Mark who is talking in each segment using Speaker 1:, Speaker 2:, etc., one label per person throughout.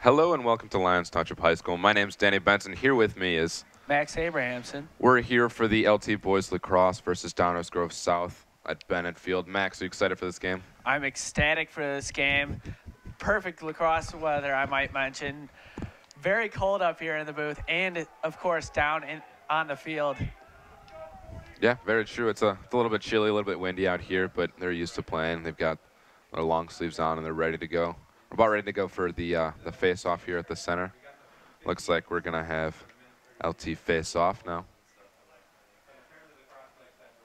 Speaker 1: Hello and welcome to Lions Township High School. My name's Danny Benson. Here with me is
Speaker 2: Max Abrahamson.
Speaker 1: we're here for the LT Boys Lacrosse versus Downers Grove South at Bennett Field. Max, are you excited for this game?
Speaker 2: I'm ecstatic for this game. Perfect lacrosse weather, I might mention. Very cold up here in the booth, and of course on the field.
Speaker 1: Yeah, very true. It's a little bit chilly, a little bit windy out here, but they're used to playing. They've got their long sleeves on and they're ready to go. We're about ready to go for the face-off here at the center. Looks like we're gonna have LT face off now.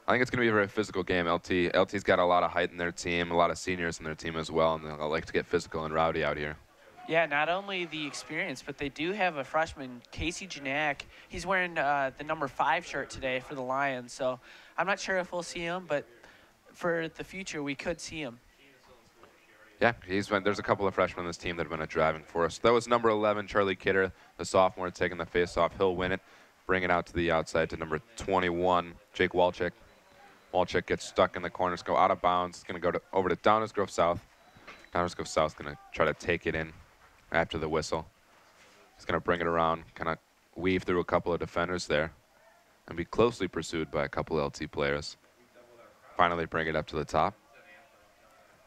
Speaker 1: I think it's going to be a very physical game. LT's got a lot of height in their team, a lot of seniors in their team as well, and they'll like to get physical and rowdy out here.
Speaker 2: Yeah, not only the experience, but they do have a freshman, Casey Janak. He's wearing the number 5 shirt today for the Lions, so I'm not sure if we'll see him, but for the future, we could see him.
Speaker 1: Yeah, there's a couple of freshmen on this team that have been a driving force. That was number 11, Charlie Kidder, the sophomore, taking the face-off. He'll win it, bring it out to the outside to number 21, Jake Walczyk. Walczyk gets stuck in the corners, go out of bounds. It's going to go over to Downers Grove South. Downers Grove South going to try to take it in after the whistle. He's going to bring it around, kind of weave through a couple of defenders there, and be closely pursued by a couple of LT players. Finally bring it up to the top.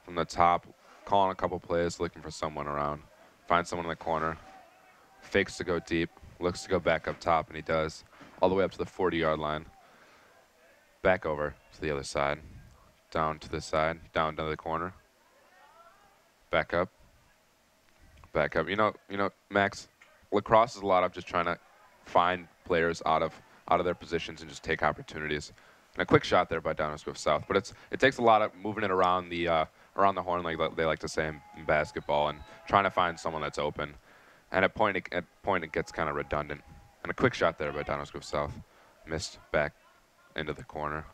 Speaker 1: From the top, calling a couple plays, looking for someone around. Finds someone in the corner. Fakes to go deep, looks to go back up top, and he does, all the way up to the 40-yard line. Back over to the other side, down to the side, down to the corner. Back up. Back up. You know, Max, lacrosse is a lot of just trying to find players out of their positions and just take opportunities. And a quick shot there by Downers Grove South, but it takes a lot of moving it around the horn, like they like to say in basketball, and trying to find someone that's open. And at point it gets kind of redundant. And a quick shot there by Downers Grove South, missed back into the corner.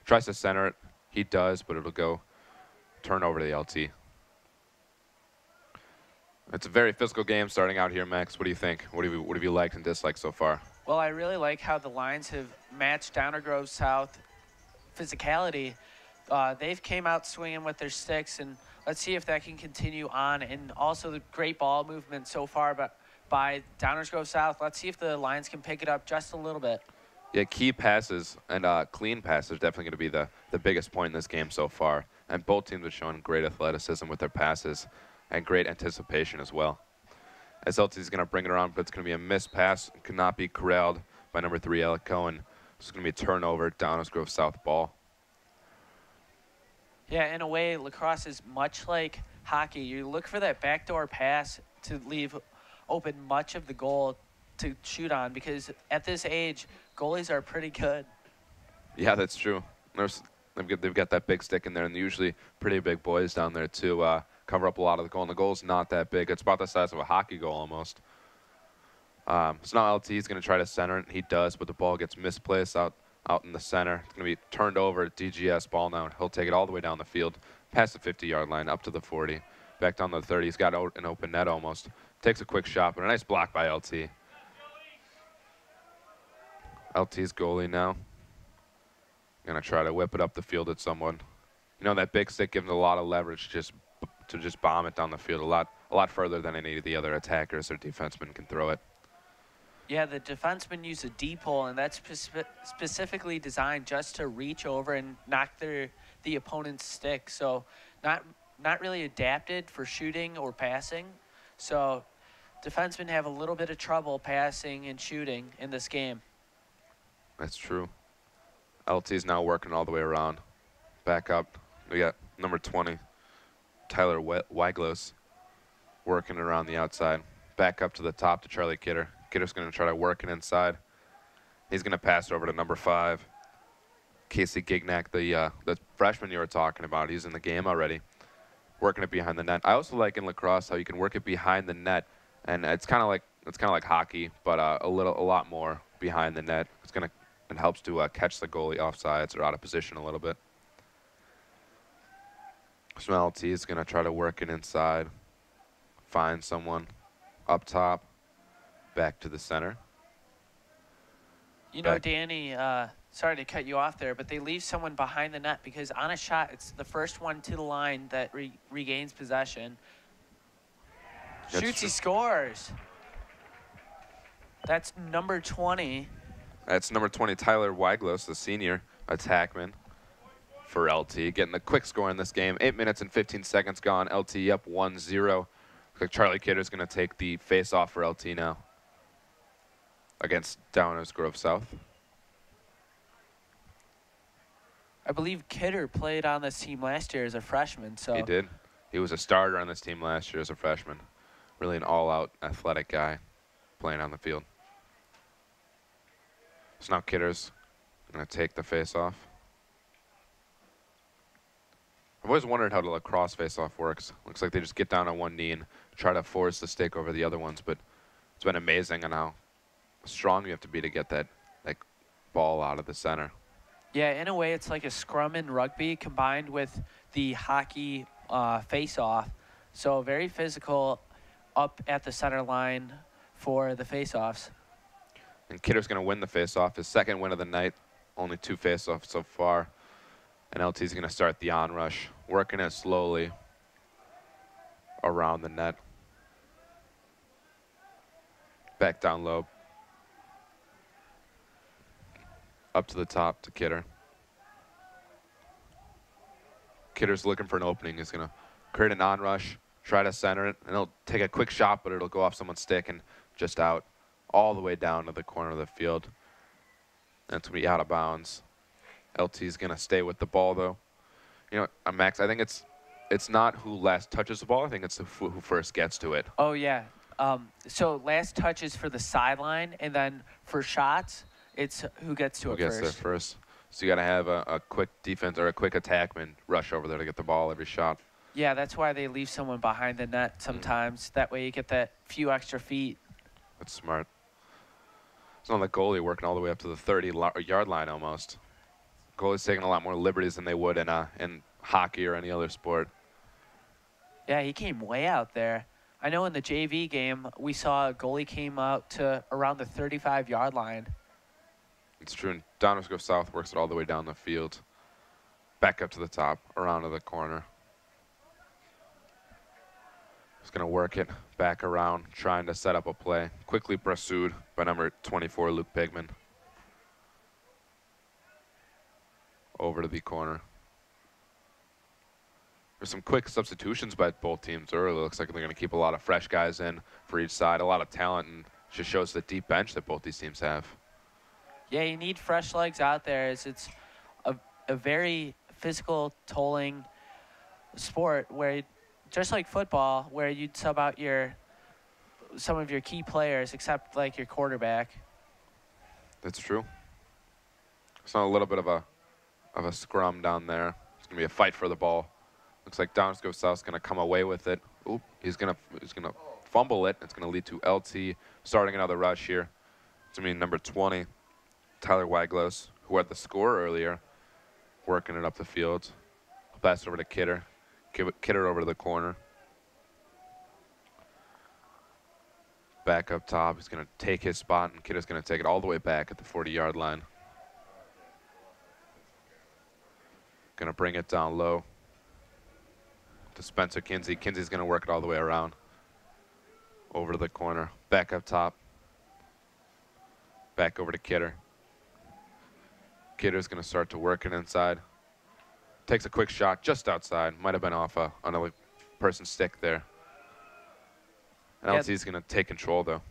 Speaker 1: Tries to center it. He does, but it'll go turn over to the LT. It's a very physical game starting out here, Max. What do you think? What have you liked and disliked so far?
Speaker 2: Well, I really like how the Lions have matched Downers Grove South physicality. They've came out swinging with their sticks, and let's see if that can continue on. And also the great ball movement so far by Downers Grove South. Let's see if the Lions can pick it up just a little bit.
Speaker 1: Yeah, key passes and clean passes are definitely going to be the biggest point in this game so far. And both teams have shown great athleticism with their passes and great anticipation as well. As LT is going to bring it around, but it's going to be a missed pass. It cannot be corralled by number 3, Alec Cohen. It's going to be a turnover, Downers Grove South ball.
Speaker 2: Yeah, in a way, lacrosse is much like hockey. You look for that backdoor pass to leave open much of the goal to shoot on, because at this age, goalies are pretty good.
Speaker 1: Yeah, that's true. They've got that big stick in there, and usually pretty big boys down there to cover up a lot of the goal. And the goal's not that big. It's about the size of a hockey goal almost. So now LT is going to try to center it. He does, but the ball gets misplaced out in the center. It's going to be turned over. DGS ball now. He'll take it all the way down the field, past the 50-yard line, up to the 40, back down to the 30. He's got an open net almost. Takes a quick shot, but a nice block by LT. LT's goalie now. Gonna try to whip it up the field at someone. You know, that big stick gives him a lot of leverage to just bomb it down the field a lot further than any of the other attackers or defensemen can throw it.
Speaker 2: Yeah, the defensemen use a D-pole, and that's specifically designed just to reach over and knock the opponent's stick. So not really adapted for shooting or passing. So defensemen have a little bit of trouble passing and shooting in this game.
Speaker 1: That's true. LT's now working all the way around. Back up. We got number 20, Tyler Weiglos, working around the outside. Back up to the top to Charlie Kidder. Kidder's going to try to work it inside. He's going to pass it over to number 5, Casey Gignac, the freshman you were talking about. He's in the game already, working it behind the net. I also like in lacrosse how you can work it behind the net, and it's kind of like hockey, but a lot more behind the net. It helps to catch the goalie offsides or out of position a little bit. So LT is going to try to work it inside, find someone up top, back to the center.
Speaker 2: You know, Danny, sorry to cut you off there, but they leave someone behind the net because on a shot, it's the first one to the line that regains possession. Shoots, he scores. That's number 20.
Speaker 1: That's number 20, Tyler Weiglos, the senior attackman for LT, getting the quick score in this game. 8 minutes and 15 seconds gone. LT up 1-0. Looks like Charlie Kidder's going to take the face-off for LT now against Downers Grove South.
Speaker 2: I believe Kidder played on this team last year as a freshman. So
Speaker 1: He did. He was a starter on this team last year as a freshman. Really an all-out athletic guy playing on the field. So now Kidder's going to take the face-off. I've always wondered how the lacrosse face-off works. Looks like they just get down on one knee and try to force the stick over the other ones, but it's been amazing on how strong you have to be to get that ball out of the center.
Speaker 2: Yeah, in a way, it's like a scrum in rugby combined with the hockey face-off. So very physical up at the center line for the face-offs.
Speaker 1: And Kidder's going to win the face-off, his second win of the night. Only 2 face-offs so far. And LT's going to start the on-rush, working it slowly around the net. Back down low. Up to the top to Kidder. Kidder's looking for an opening. He's going to create an on-rush, try to center it, and he'll take a quick shot, but it'll go off someone's stick and just out all the way down to the corner of the field. That's going to be out of bounds. LT's going to stay with the ball, though. You know, Max, I think it's not who last touches the ball. I think it's who first gets to it.
Speaker 2: Oh, yeah. So last touch is for the sideline, and then for shots, it's who gets to it first.
Speaker 1: Who gets there first. So you got to have a quick defense or a quick attackman rush over there to get the ball every shot.
Speaker 2: Yeah, that's why they leave someone behind the net sometimes. That way you get that few extra feet.
Speaker 1: That's smart. It's not the goalie working all the way up to the 30-yard line almost. Goalie's taking a lot more liberties than they would in hockey or any other sport.
Speaker 2: Yeah, he came way out there. I know in the JV game, we saw a goalie came out to around the 35-yard line.
Speaker 1: It's true. And Downers Grove South works it all the way down the field. Back up to the top, around to the corner. He's going to work it back around, trying to set up a play. Quickly pursued by number 24, Luke Pigman. Over to the corner. There's some quick substitutions by both teams early. Looks like they're going to keep a lot of fresh guys in for each side. A lot of talent, and just shows the deep bench that both these teams have.
Speaker 2: Yeah, you need fresh legs out there. It's a very physical, tolling sport where, just like football, where you'd sub out some of your key players, except like your quarterback.
Speaker 1: That's true. It's not a little bit of a scrum down there. It's going to be a fight for the ball. Looks like Downers Grove South's going to come away with it. Oop, he's going to fumble it. It's going to lead to LT starting another rush here. It's going to be number 20, Tyler Weiglos, who had the score earlier, working it up the field. Pass over to Kidder. Kidder over to the corner. Back up top. He's going to take his spot, and Kidder's going to take it all the way back at the 40-yard line. Going to bring it down low to Spencer Kinsey. Kinsey's going to work it all the way around. Over to the corner. Back up top. Back over to Kidder. Kidder's going to start to work it inside. Takes a quick shot just outside. Might have been off another person's stick there. And LT's going to take control, though.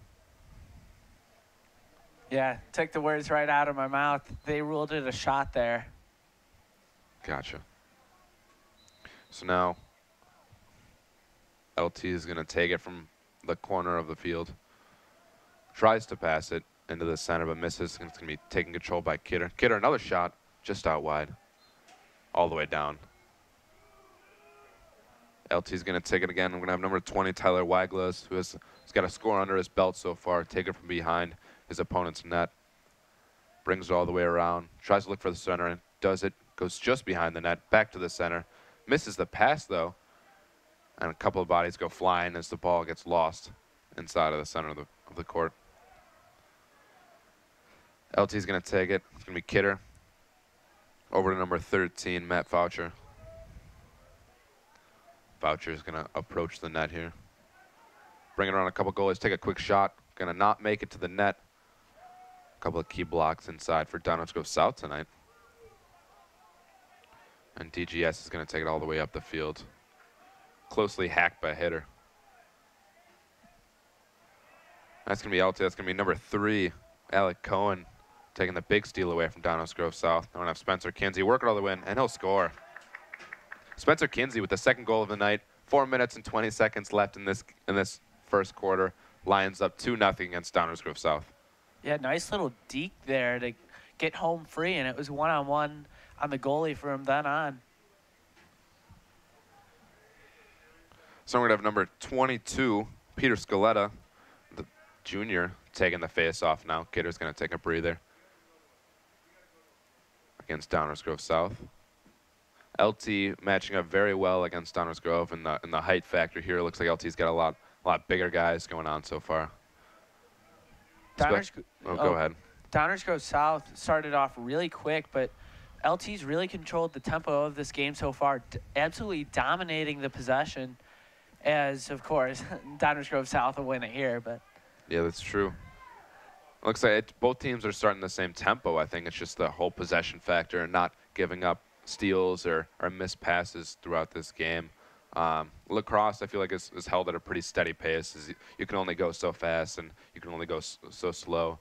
Speaker 2: Yeah, took the words right out of my mouth. They ruled it a shot there.
Speaker 1: Gotcha. So now LT is going to take it from the corner of the field. Tries to pass it into the center, but misses. And it's going to be taken control by Kidder. Kidder, another shot just out wide. All the way down. LT's going to take it again. We're going to have number 20, Tyler Weiglos, who has got a score under his belt so far. Take it from behind his opponent's net. Brings it all the way around. Tries to look for the center and does it. Goes just behind the net, back to the center. Misses the pass, though. And a couple of bodies go flying as the ball gets lost inside of the center of the court. LT's going to take it. It's going to be Kidder. Over to number 13, Matt Foucher. Foucher is going to approach the net here. bring it around a couple goalies, take a quick shot. Going to not make it to the net. A couple of key blocks inside for Downers Grove South tonight. And DGS is going to take it all the way up the field. Closely hacked by a hitter. That's going to be LT. That's going to be number 3, Alec Cohen, taking the big steal away from Downers Grove South. Now we're going to have Spencer Kinsey work it all the way in, and he'll score. Spencer Kinsey with the second goal of the night. 4 minutes and 20 seconds left in this first quarter. Lions up 2-0 against Downers Grove South.
Speaker 2: Yeah, nice little deke there to get home free, and it was one-on-one on the goalie from then on.
Speaker 1: So we're going to have number 22, Peter Scaletta, the junior, taking the face-off now. Gator's going to take a breather against Downers Grove South. LT matching up very well against Downers Grove in the height factor here. It looks like LT's got a lot bigger guys going on so far. Go ahead.
Speaker 2: Downers Grove South started off really quick, but LT's really controlled the tempo of this game so far, absolutely dominating the possession. As, of course, Downers Grove South will win it here. But
Speaker 1: yeah, that's true. Looks like both teams are starting the same tempo. I think it's just the whole possession factor and not giving up steals or missed passes throughout this game. Lacrosse, I feel like, is held at a pretty steady pace. You can only go so fast and you can only go so slow.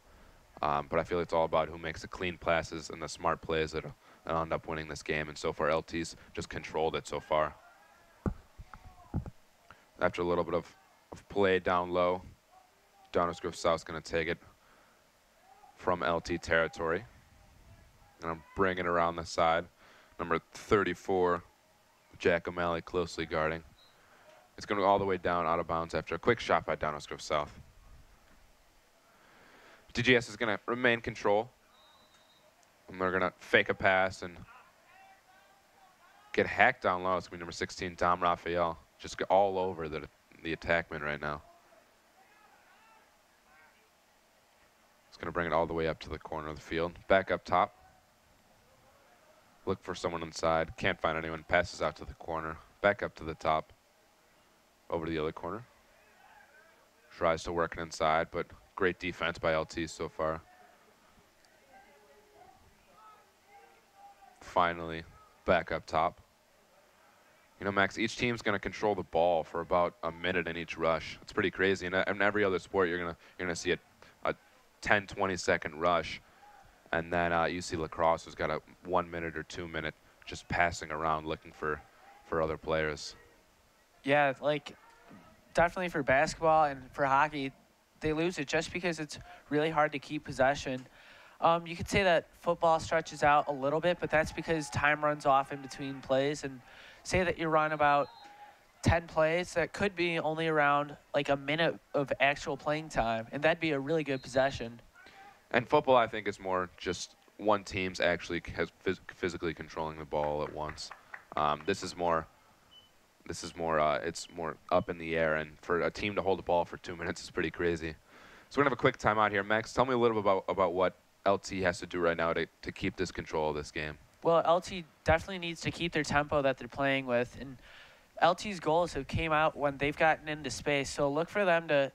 Speaker 1: But I feel it's all about who makes the clean passes and the smart plays that'll end up winning this game. And so far, LT's just controlled it so far. After a little bit of play down low, Downers Grove South's going to take it from LT territory. And I'm bringing it around the side. Number 34, Jack O'Malley, closely guarding. It's going to go all the way down out of bounds after a quick shot by Downers Grove South. DGS is going to remain control. And they're going to fake a pass and get hacked down low. It's going to be number 16, Dom Raphael. Just all over the attackman right now. It's going to bring it all the way up to the corner of the field. Back up top. Look for someone inside. Can't find anyone. Passes out to the corner. Back up to the top. Over to the other corner. Tries to work it inside, but great defense by LT so far. Finally, back up top. You know, Max, each team's going to control the ball for about a minute in each rush. It's pretty crazy. And in every other sport, you're gonna see a 10, 20-second rush. And then you see Lacrosse has got a 1 minute or 2 minute just passing around looking for other players.
Speaker 2: yeah, like definitely for basketball and for hockey, they lose it just because it's really hard to keep possession. You could say that football stretches out a little bit, but that's because time runs off in between plays. And say that you run about 10 plays, that could be only around like a minute of actual playing time, and that'd be a really good possession.
Speaker 1: And football, I think, is more just one team's actually physically controlling the ball at once. This is more it's more up in the air, and for a team to hold the ball for 2 minutes is pretty crazy. So we're gonna have a quick timeout here. Max, tell me a little bit about what LT has to do right now to keep this control of this game.
Speaker 2: Well, LT definitely needs to keep their tempo that they're playing with, and LT's goals have came out when they've gotten into space. So look for them to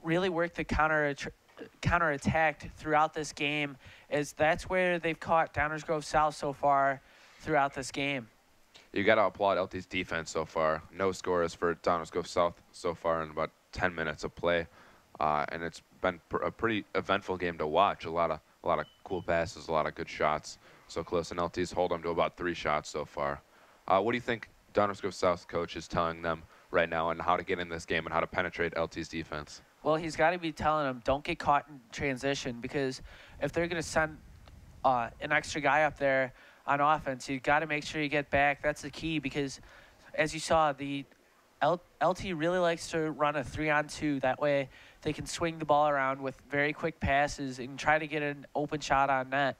Speaker 2: really work the counterattack throughout this game, as that's where they've caught Downers Grove South so far throughout this game.
Speaker 1: You got to applaud LT's defense so far. No scores for Downers Grove South so far in about 10 minutes of play, and it's been a pretty eventful game to watch. A lot of cool passes, a lot of good shots. So close, and LT's hold them to about 3 shots so far. What do you think Downers Grove South coach is telling them right now on how to get in this game and how to penetrate LT's defense?
Speaker 2: Well, he's got to be telling them, don't get caught in transition, because if they're going to send an extra guy up there on offense, you got to make sure you get back. That's the key, because as you saw, the LT really likes to run a 3-on-2. That way they can swing the ball around with very quick passes and try to get an open shot on net.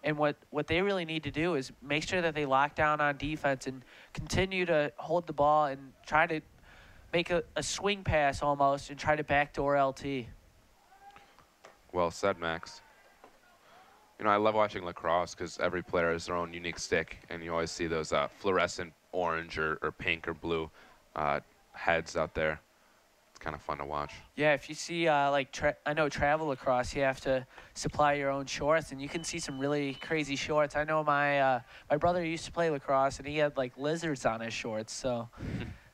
Speaker 2: And what they really need to do is make sure that they lock down on defense and continue to hold the ball and try to make a swing pass almost and try to backdoor LT.
Speaker 1: Well said, Max. You know, I love watching lacrosse because every player has their own unique stick, and you always see those fluorescent orange or pink or blue heads out there. kind of fun to watch.
Speaker 2: Yeah, if you see like I know travel lacrosse, you have to supply your own shorts, and you can see some really crazy shorts. I know my my brother used to play lacrosse, and he had like lizards on his shorts. So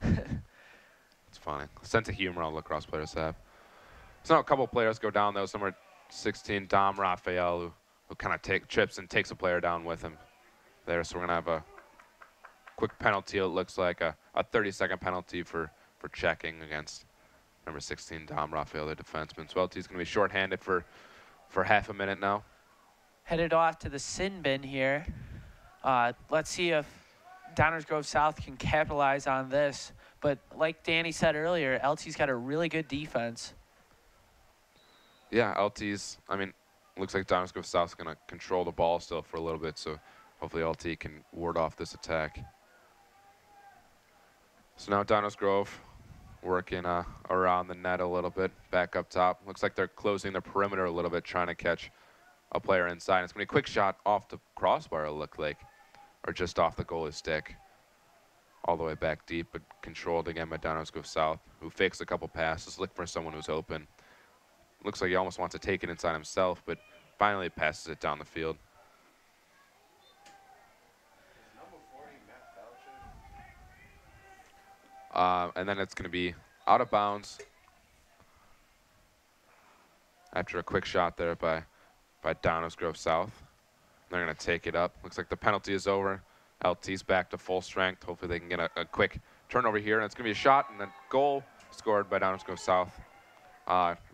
Speaker 1: It's funny. Sense of humor all lacrosse players have. So now a couple players go down though. Somewhere 16, Dom Raphael, who kind of trips and takes a player down with him there. So we're gonna have a quick penalty. It looks like a 30-second penalty for checking against number 16, Dom Raphael, the defenseman. So LT's gonna be shorthanded for half a minute now.
Speaker 2: headed off to the sin bin here. Let's see if Downers Grove South can capitalize on this. But like Danny said earlier, LT's got a really good defense.
Speaker 1: Yeah, LT's, I mean, looks like Downers Grove South's going to control the ball still for a little bit, so hopefully LT can ward off this attack. So now Downers Grove working around the net a little bit, back up top. Looks like they're closing the perimeter a little bit, trying to catch a player inside. It's going to be a quick shot off the crossbar, it'll look like, or just off the goalie's stick. All the way back deep, but controlled again by Downers Grove South, who fakes a couple passes, look for someone who's open. Looks like he almost wants to take it inside himself, but finally passes it down the field. And then it's going to be out of bounds after a quick shot there by Downers Grove South. They're going to take it up. Looks like the penalty is over. LT's back to full strength. Hopefully they can get a quick turnover here, and it's going to be a shot and a goal scored by Downers Grove South.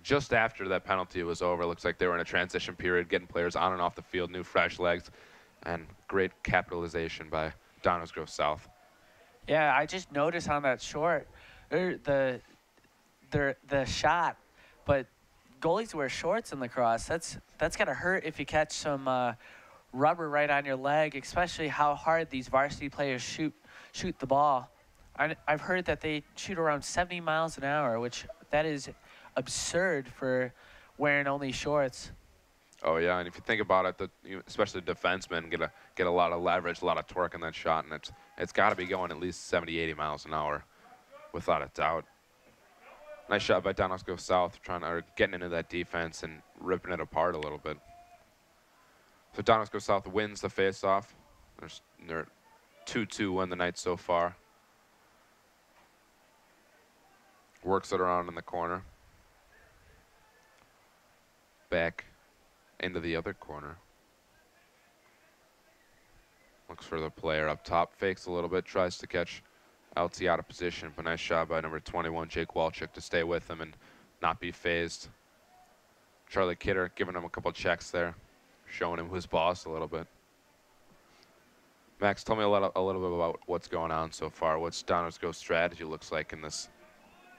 Speaker 1: Just after that penalty was over, looks like they were in a transition period, getting players on and off the field, new fresh legs, and great capitalization by Downers Grove South.
Speaker 2: Yeah, I just noticed on that short, the shot, but goalies wear shorts in lacrosse. That's gotta hurt if you catch some rubber right on your leg, especially how hard these varsity players shoot the ball. I've heard that they shoot around 70 miles an hour, which that is absurd for wearing only shorts.
Speaker 1: Oh yeah, and if you think about it, especially defensemen get a lot of leverage, a lot of torque in that shot, and it's got to be going at least 70, 80 miles an hour, without a doubt. Nice shot by Downers Grove South, getting into that defense and ripping it apart a little bit. So Downers Grove South wins the face-off. They're 2-2 win the night so far. Works it around in the corner. Back into the other corner. Looks for the player up top. Fakes a little bit. Tries to catch LT out of position. But nice shot by number 21, Jake Walchuk, to stay with him and not be phased. Charlie Kidder giving him a couple checks there, showing him who's boss a little bit. Max, tell me a little bit about what's going on so far. What's Downers Grove's strategy looks like in this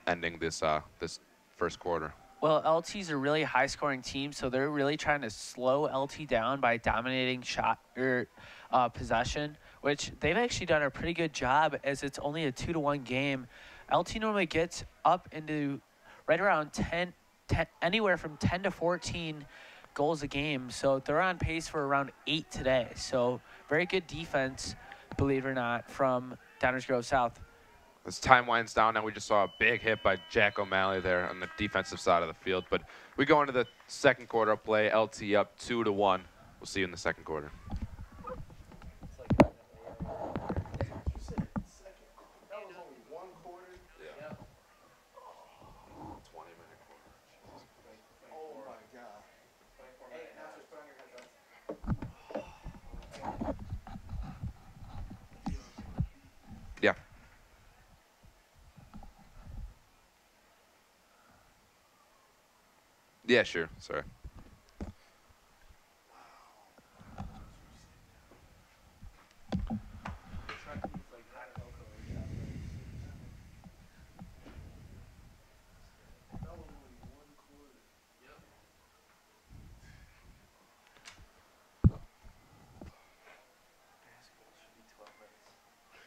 Speaker 1: ending this first quarter?
Speaker 2: Well, LT's a really high-scoring team, so they're really trying to slow LT down by dominating shot or possession, which they've actually done a pretty good job, as it's only a 2-1 game. LT normally gets up into right around 10, anywhere from 10 to 14 goals a game, so they're on pace for around 8 today. So very good defense, believe it or not, from Downers Grove South.
Speaker 1: As time winds down now, we just saw a big hit by Jack O'Malley there on the defensive side of the field. But we go into the second quarter of play, LT up 2-1. We'll see you in the second quarter. Yeah. Yeah, sure. Sorry.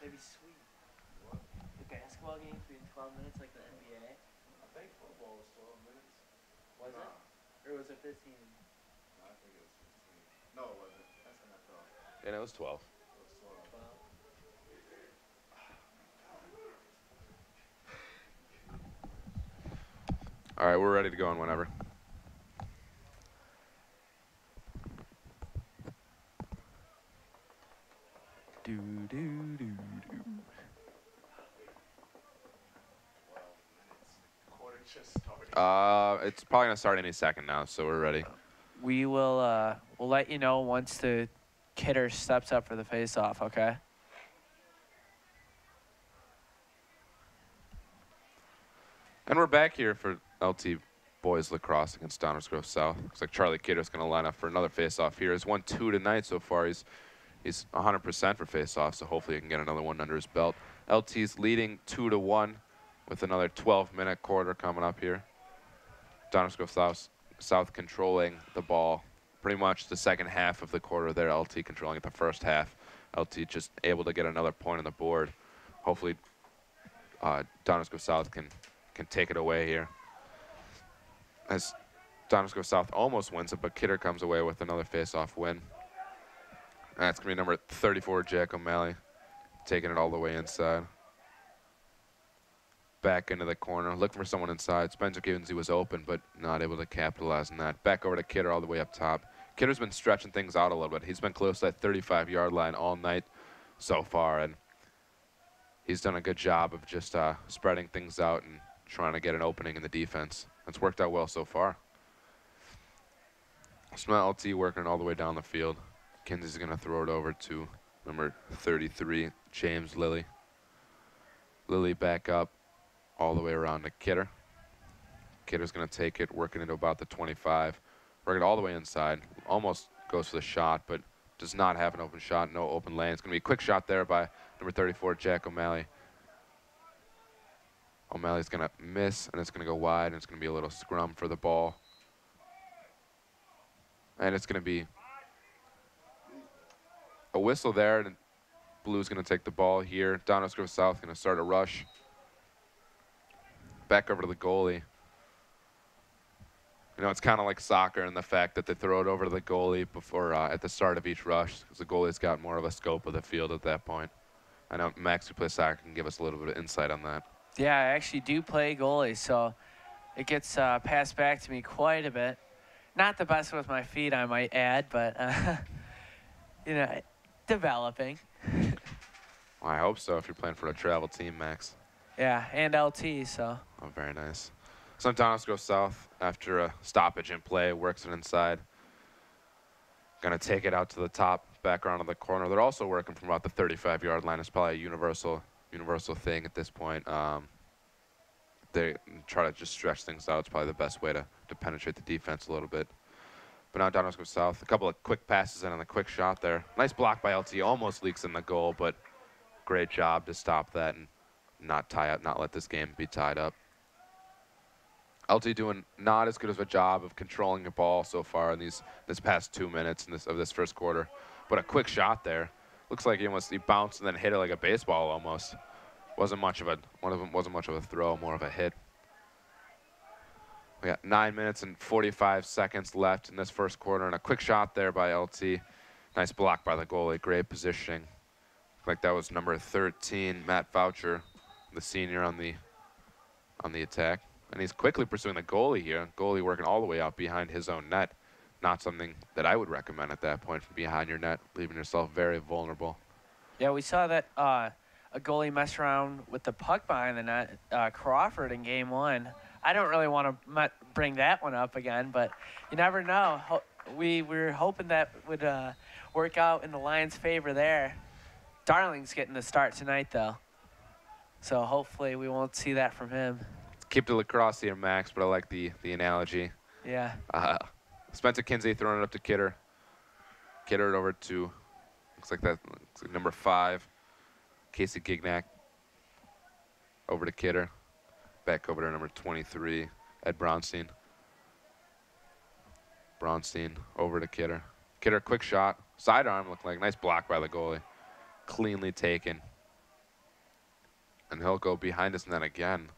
Speaker 2: That'd be sweet. What? The basketball games being 12 minutes like the NBA?
Speaker 3: I think football was 12 minutes.
Speaker 2: Was it? Or was it 15?
Speaker 3: No, I think it was 15. No, it wasn't. That's NFL.
Speaker 1: Yeah, it was 12.
Speaker 3: It was 12.
Speaker 1: All right, we're ready to go on whenever.
Speaker 2: Do, do, do, do.
Speaker 3: Quarter just started.
Speaker 1: It's probably gonna start any second now, so we're ready.
Speaker 2: We will we'll let you know once the kidder steps up for the face-off, okay?
Speaker 1: And we're back here for LT boys lacrosse against Downers Grove South. Looks like Charlie Kidder's gonna line up for another face-off here. He's won 2 tonight so far. He's 100% for face-off, so hopefully he can get another one under his belt. LT's leading 2-1 with another 12-minute quarter coming up here. Downers Grove South controlling the ball pretty much the second half of the quarter there. LT controlling it the first half. LT just able to get another point on the board. Hopefully Downers Grove South can take it away here. As Downers Grove South almost wins it, but Kidder comes away with another face-off win. That's going to be number 34, Jack O'Malley, taking it all the way inside. Back into the corner, looking for someone inside. Spencer Kinsey was open, but not able to capitalize on that. Back over to Kidder all the way up top. Kidder's been stretching things out a little bit. He's been close to that 35-yard line all night so far, and he's done a good job of just spreading things out and trying to get an opening in the defense. It's worked out well so far. Smell LT working all the way down the field. Kinsey's going to throw it over to number 33, James Lilly. Lilly back up all the way around to Kidder. Kidder's going to take it, working into about the 25. Working it all the way inside. Almost goes for the shot, but does not have an open shot, no open lane. It's going to be a quick shot there by number 34, Jack O'Malley. O'Malley's going to miss, and it's going to go wide, and it's going to be a little scrum for the ball. And it's going to be a whistle there, and Blue's going to take the ball here. Downers Grove South going to start a rush. Back over to the goalie. You know, it's kind of like soccer in the fact that they throw it over to the goalie before at the start of each rush, because the goalie's got more of a scope of the field at that point. I know Max, who plays soccer, can give us a little bit of insight on that.
Speaker 2: Yeah, I actually do play goalie, so it gets passed back to me quite a bit. Not the best with my feet, I might add, but, you know, developing.
Speaker 1: Well, I hope so if you're playing for a travel team, Max.
Speaker 2: Yeah, and LT, so.
Speaker 1: Oh, very nice. So Downers Grove South, after a stoppage in play, works it inside. Going to take it out to the top, back around to the corner. They're also working from about the 35-yard line. It's probably a universal thing at this point. They try to just stretch things out. It's probably the best way to penetrate the defense a little bit. But now Downers Grove South, a couple of quick passes in and a quick shot there. Nice block by LT, almost leaks in the goal, but great job to stop that and not let this game be tied up. LT doing not as good of a job of controlling the ball so far in this past 2 minutes of this first quarter, but a quick shot there. Looks like he bounced and then hit it like a baseball almost. Wasn't much of a throw, more of a hit. We got 9 minutes and 45 seconds left in this first quarter, and a quick shot there by LT. Nice block by the goalie, great positioning. Like that was number 13, Matt Voucher, the senior on the attack. And he's quickly pursuing the goalie here. Goalie working all the way out behind his own net. Not something that I would recommend at that point, from behind your net, leaving yourself very vulnerable.
Speaker 2: Yeah, we saw that a goalie mess around with the puck behind the net, Crawford in game 1. I don't really want to bring that one up again, but you never know. We were hoping that would work out in the Lions' favor there. Darling's getting the start tonight, though. So hopefully we won't see that from him.
Speaker 1: Keep the lacrosse here, Max, but I like the analogy.
Speaker 2: Yeah.
Speaker 1: Spencer Kinsey throwing it up to Kidder. Kidder it over to, looks like number 5, Casey Gignac. Over to Kidder. Back over to number 23, Ed Bronstein. Bronstein over to Kidder. Kidder, quick shot. Sidearm looked like nice block by the goalie. Cleanly taken. And he'll go behind his net again,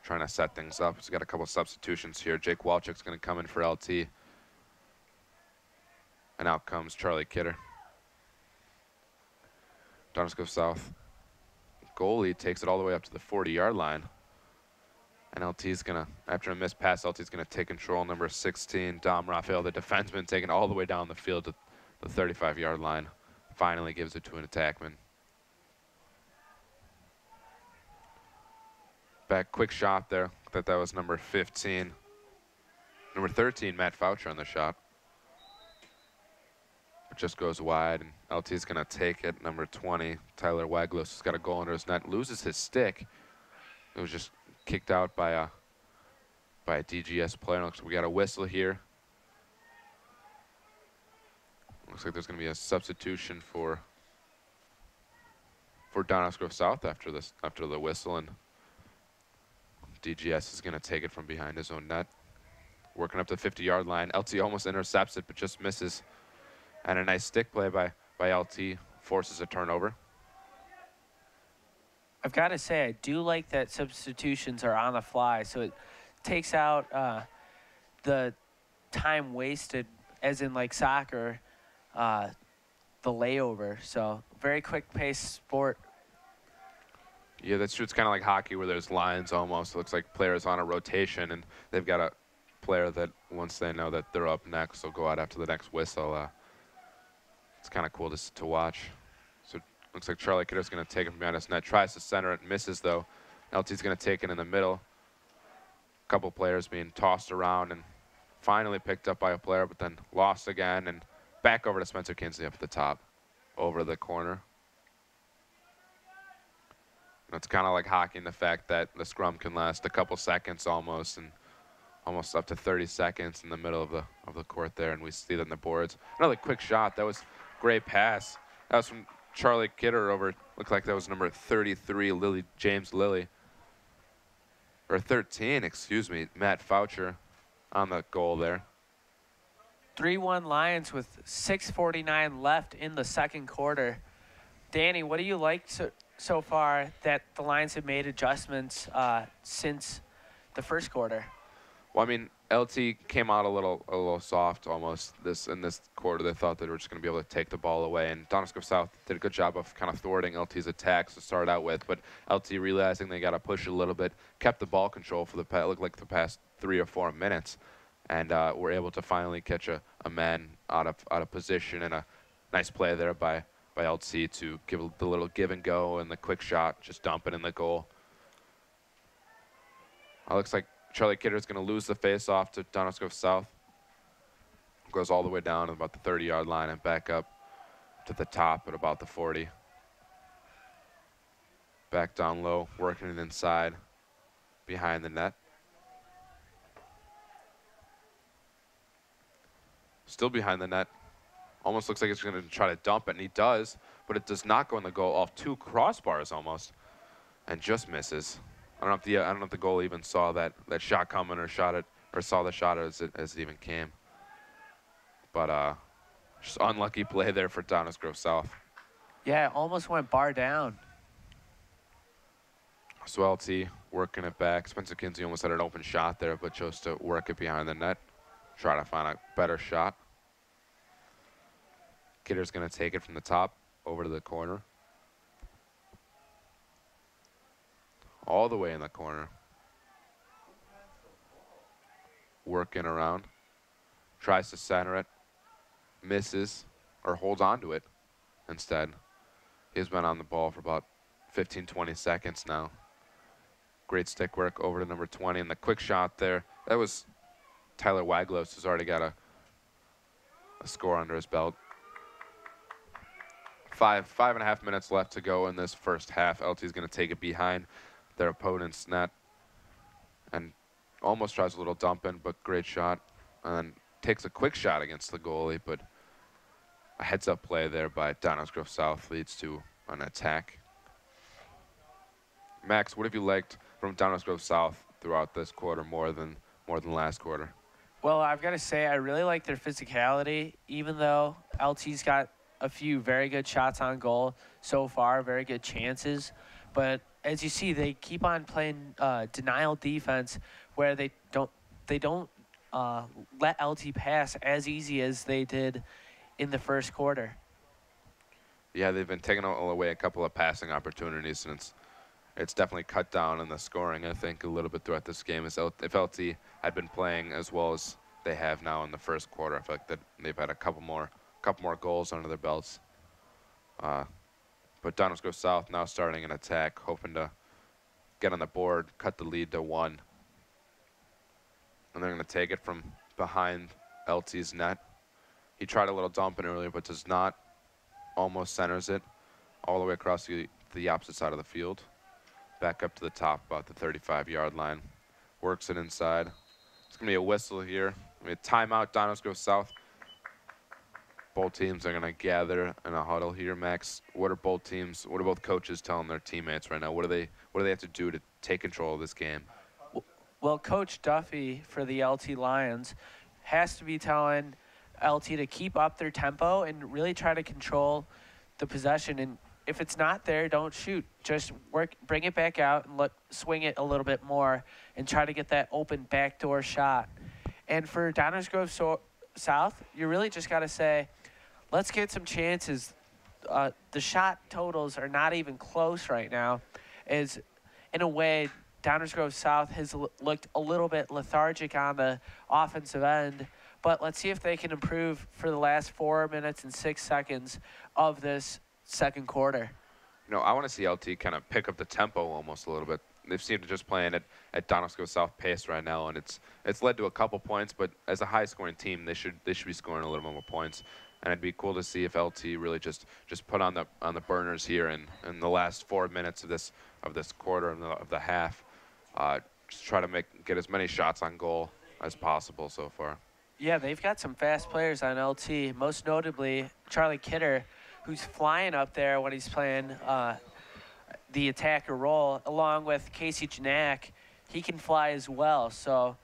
Speaker 1: trying to set things up. He's got a couple substitutions here. Jake Walchuk's going to come in for LT. And out comes Charlie Kidder. Downers Grove South. Goalie takes it all the way up to the 40-yard line. And LT's going to, after a missed pass, LT's going to take control. Number 16, Dom Raphael, the defenseman, taking all the way down the field to the 35-yard line. Finally gives it to an attackman. Back, quick shot there. That was number 15. Number 13, Matt Foucher on the shot. It just goes wide, and LT's going to take it. Number 20, Tyler Waglos, has got a goal under his net, loses his stick. It was just kicked out by a DGS player. Looks like we got a whistle here. Looks like there's going to be a substitution for Downers Grove South after the whistle, and DGS is going to take it from behind his own net. Working up to the 50-yard line. LT almost intercepts it, but just misses. And a nice stick play by LT forces a turnover.
Speaker 2: I've got to say, I do like that substitutions are on the fly, so it takes out the time wasted, as in like soccer, the layover. So very quick-paced sport.
Speaker 1: Yeah, that's true. It's kind of like hockey where there's lines almost. It looks like players on a rotation, and they've got a player that once they know that they're up next, will go out after the next whistle. It's kind of cool to watch. So looks like Charlie Kidder's going to take it from behind his net. Tries to center it, misses though. LT's going to take it in the middle. A couple players being tossed around and finally picked up by a player, but then lost again, and back over to Spencer Kinsley up at the top, over the corner. It's kind of like hockey in the fact that the scrum can last a couple seconds almost, and almost up to 30 seconds in the middle of the court there, and we see that on the boards. Another quick shot. That was great pass. That was from Charlie Kidder over, looked like that was number 33, James Lilly. Or 13, excuse me, Matt Foucher on the goal there.
Speaker 2: 3-1 Lions with 6:49 left in the second quarter. Danny, what do you like so far that the Lions have made adjustments since the first quarter?
Speaker 1: Well, I mean, LT came out a little soft almost in this quarter. They thought they were just going to be able to take the ball away, and Downers Grove South did a good job of kind of thwarting LT's attacks to start out with. But LT, realizing they got to push a little bit, kept the ball control for looked like the past 3 or 4 minutes, and were able to finally catch a man out of position, and a nice play there by LT to give the little give and go and the quick shot, just dump it in the goal. It looks like Charlie Kidder's going to lose the face-off to Downers Grove South. Goes all the way down to about the 30-yard line and back up to the top at about the 40. Back down low, working it inside behind the net. Still behind the net. Almost looks like it's going to try to dump it, and he does, but it does not go in the goal, off 2 crossbars almost, and just misses. I don't know if the goalie even saw that shot coming or saw the shot as it even came. But just unlucky play there for Downers Grove South.
Speaker 2: Yeah, it almost went bar down.
Speaker 1: So LT working it back. Spencer Kinsey almost had an open shot there, but chose to work it behind the net. Try to find a better shot. Kidder's going to take it from the top over to the corner. All the way in the corner. Working around. Tries to center it. Misses, or holds on to it instead. He's been on the ball for about 15-20 seconds now. Great stick work over to number 20, and the quick shot there. That was Tyler Waglos, who's already got a score under his belt. 5.5 minutes left to go in this first half. LT's going to take it behind their opponent's net and almost tries a little dump in, but great shot. And then takes a quick shot against the goalie, but a heads-up play there by Downers Grove South leads to an attack. Max, what have you liked from Downers Grove South throughout this quarter more than last quarter?
Speaker 2: Well, I've got to say I really like their physicality, even though LT's got a few very good shots on goal so far, very good chances. But as you see, they keep on playing denial defense, where they don't let LT pass as easy as they did in the first quarter.
Speaker 1: Yeah, they've been taking away a couple of passing opportunities, and it's definitely cut down on the scoring, I think, a little bit throughout this game. If LT had been playing as well as they have now in the first quarter, I feel like that they've had a couple more goals under their belts. But Downers Grove South now starting an attack, hoping to get on the board, cut the lead to 1. And they're going to take it from behind LT's net. He tried a little dumping earlier, but does not. Almost centers it all the way across the opposite side of the field. Back up to the top, about the 35-yard line. Works it inside. It's going to be a whistle here. A timeout, Downers Grove South. Both teams are going to gather in a huddle here. Max, what are both coaches telling their teammates right now? What do they have to do to take control of this game?
Speaker 2: Well, Coach Duffy for the LT Lions has to be telling LT to keep up their tempo and really try to control the possession. And if it's not there, don't shoot. Just bring it back out and swing it a little bit more and try to get that open backdoor shot. And for Downers Grove South, you really just got to say, let's get some chances. The shot totals are not even close right now. As in a way, Downers Grove South has looked a little bit lethargic on the offensive end. But let's see if they can improve for the last 4 minutes and 6 seconds of this second quarter.
Speaker 1: I want to see LT kind of pick up the tempo almost a little bit. They've seemed to just playing at Downers Grove South pace right now, and it's led to a couple points. But as a high-scoring team, they should be scoring a little more points. And it'd be cool to see if LT really just put on the burners here in the last 4 minutes of this quarter of the half. Just try to get as many shots on goal as possible so far.
Speaker 2: Yeah, they've got some fast players on LT, most notably Charlie Kidder, who's flying up there when he's playing the attacker role, along with Casey Janak. He can fly as well. So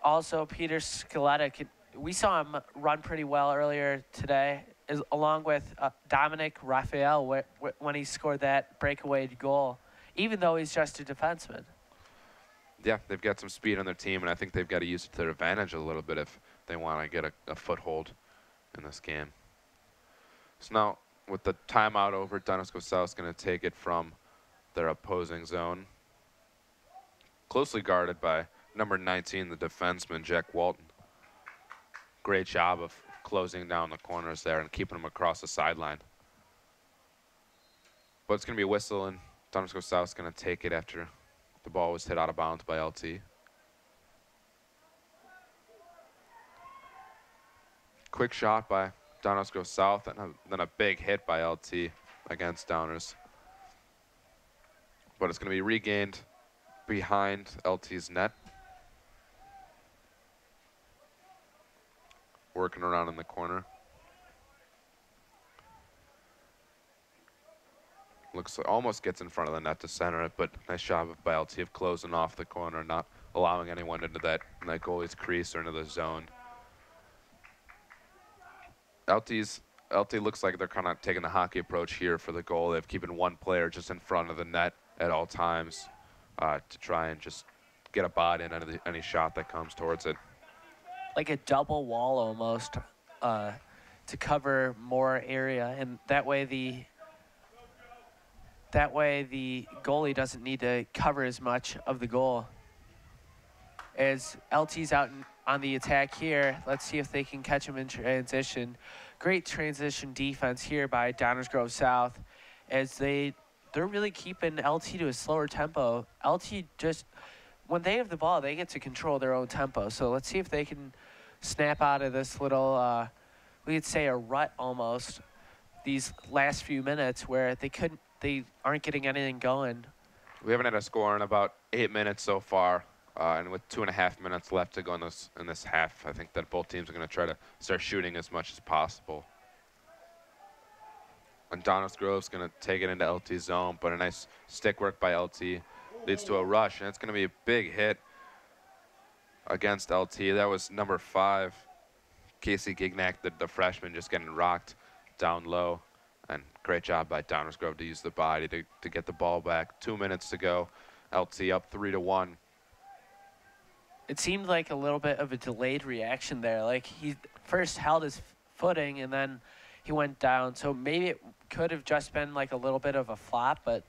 Speaker 2: also Peter Scaletta, we saw him run pretty well earlier today, along with Dominic Raphael when he scored that breakaway goal, even though he's just a defenseman.
Speaker 1: Yeah, they've got some speed on their team, and I think they've got to use it to their advantage a little bit if they want to get a foothold in this game. So now, with the timeout over, Downers Grove South is going to take it from their opposing zone. Closely guarded by number 19, the defenseman, Jack Walton. Great job of closing down the corners there and keeping them across the sideline. But it's going to be a whistle, and Downers Grove South is going to take it after the ball was hit out of bounds by LT. Quick shot by Downers Grove South, and then a big hit by LT against Downers. But it's going to be regained behind LT's net. Working around in the corner. Looks like almost gets in front of the net to center it, but nice job by LT of closing off the corner, not allowing anyone into that goalie's crease or into the zone. LT looks like they're kind of taking the hockey approach here for the goal. They've keeping one player just in front of the net at all times to try and just get a body in any shot that comes towards it.
Speaker 2: Like a double wall almost to cover more area, and that way the goalie doesn't need to cover as much of the goal. As LT's out on the attack here, let's see if they can catch him in transition. Great transition defense here by Downers Grove South, as they're really keeping LT to a slower tempo. LT just, when they have the ball, they get to control their own tempo. So let's see if they can snap out of this little, we could say a rut almost, these last few minutes where they aren't getting anything going.
Speaker 1: We haven't had a score in about 8 minutes so far, and with 2.5 minutes left to go in this half, I think that both teams are going to try to start shooting as much as possible. And Downers Grove's going to take it into LT's zone, but a nice stick work by LT leads to a rush, and it's going to be a big hit against LT. That was number 5, Casey Gignac, the freshman, just getting rocked down low. And great job by Downers Grove to use the body to get the ball back. 2 minutes to go. LT up 3-1.
Speaker 2: It seemed like a little bit of a delayed reaction there. Like he first held his footing and then he went down. So maybe it could have just been like a little bit of a flop, but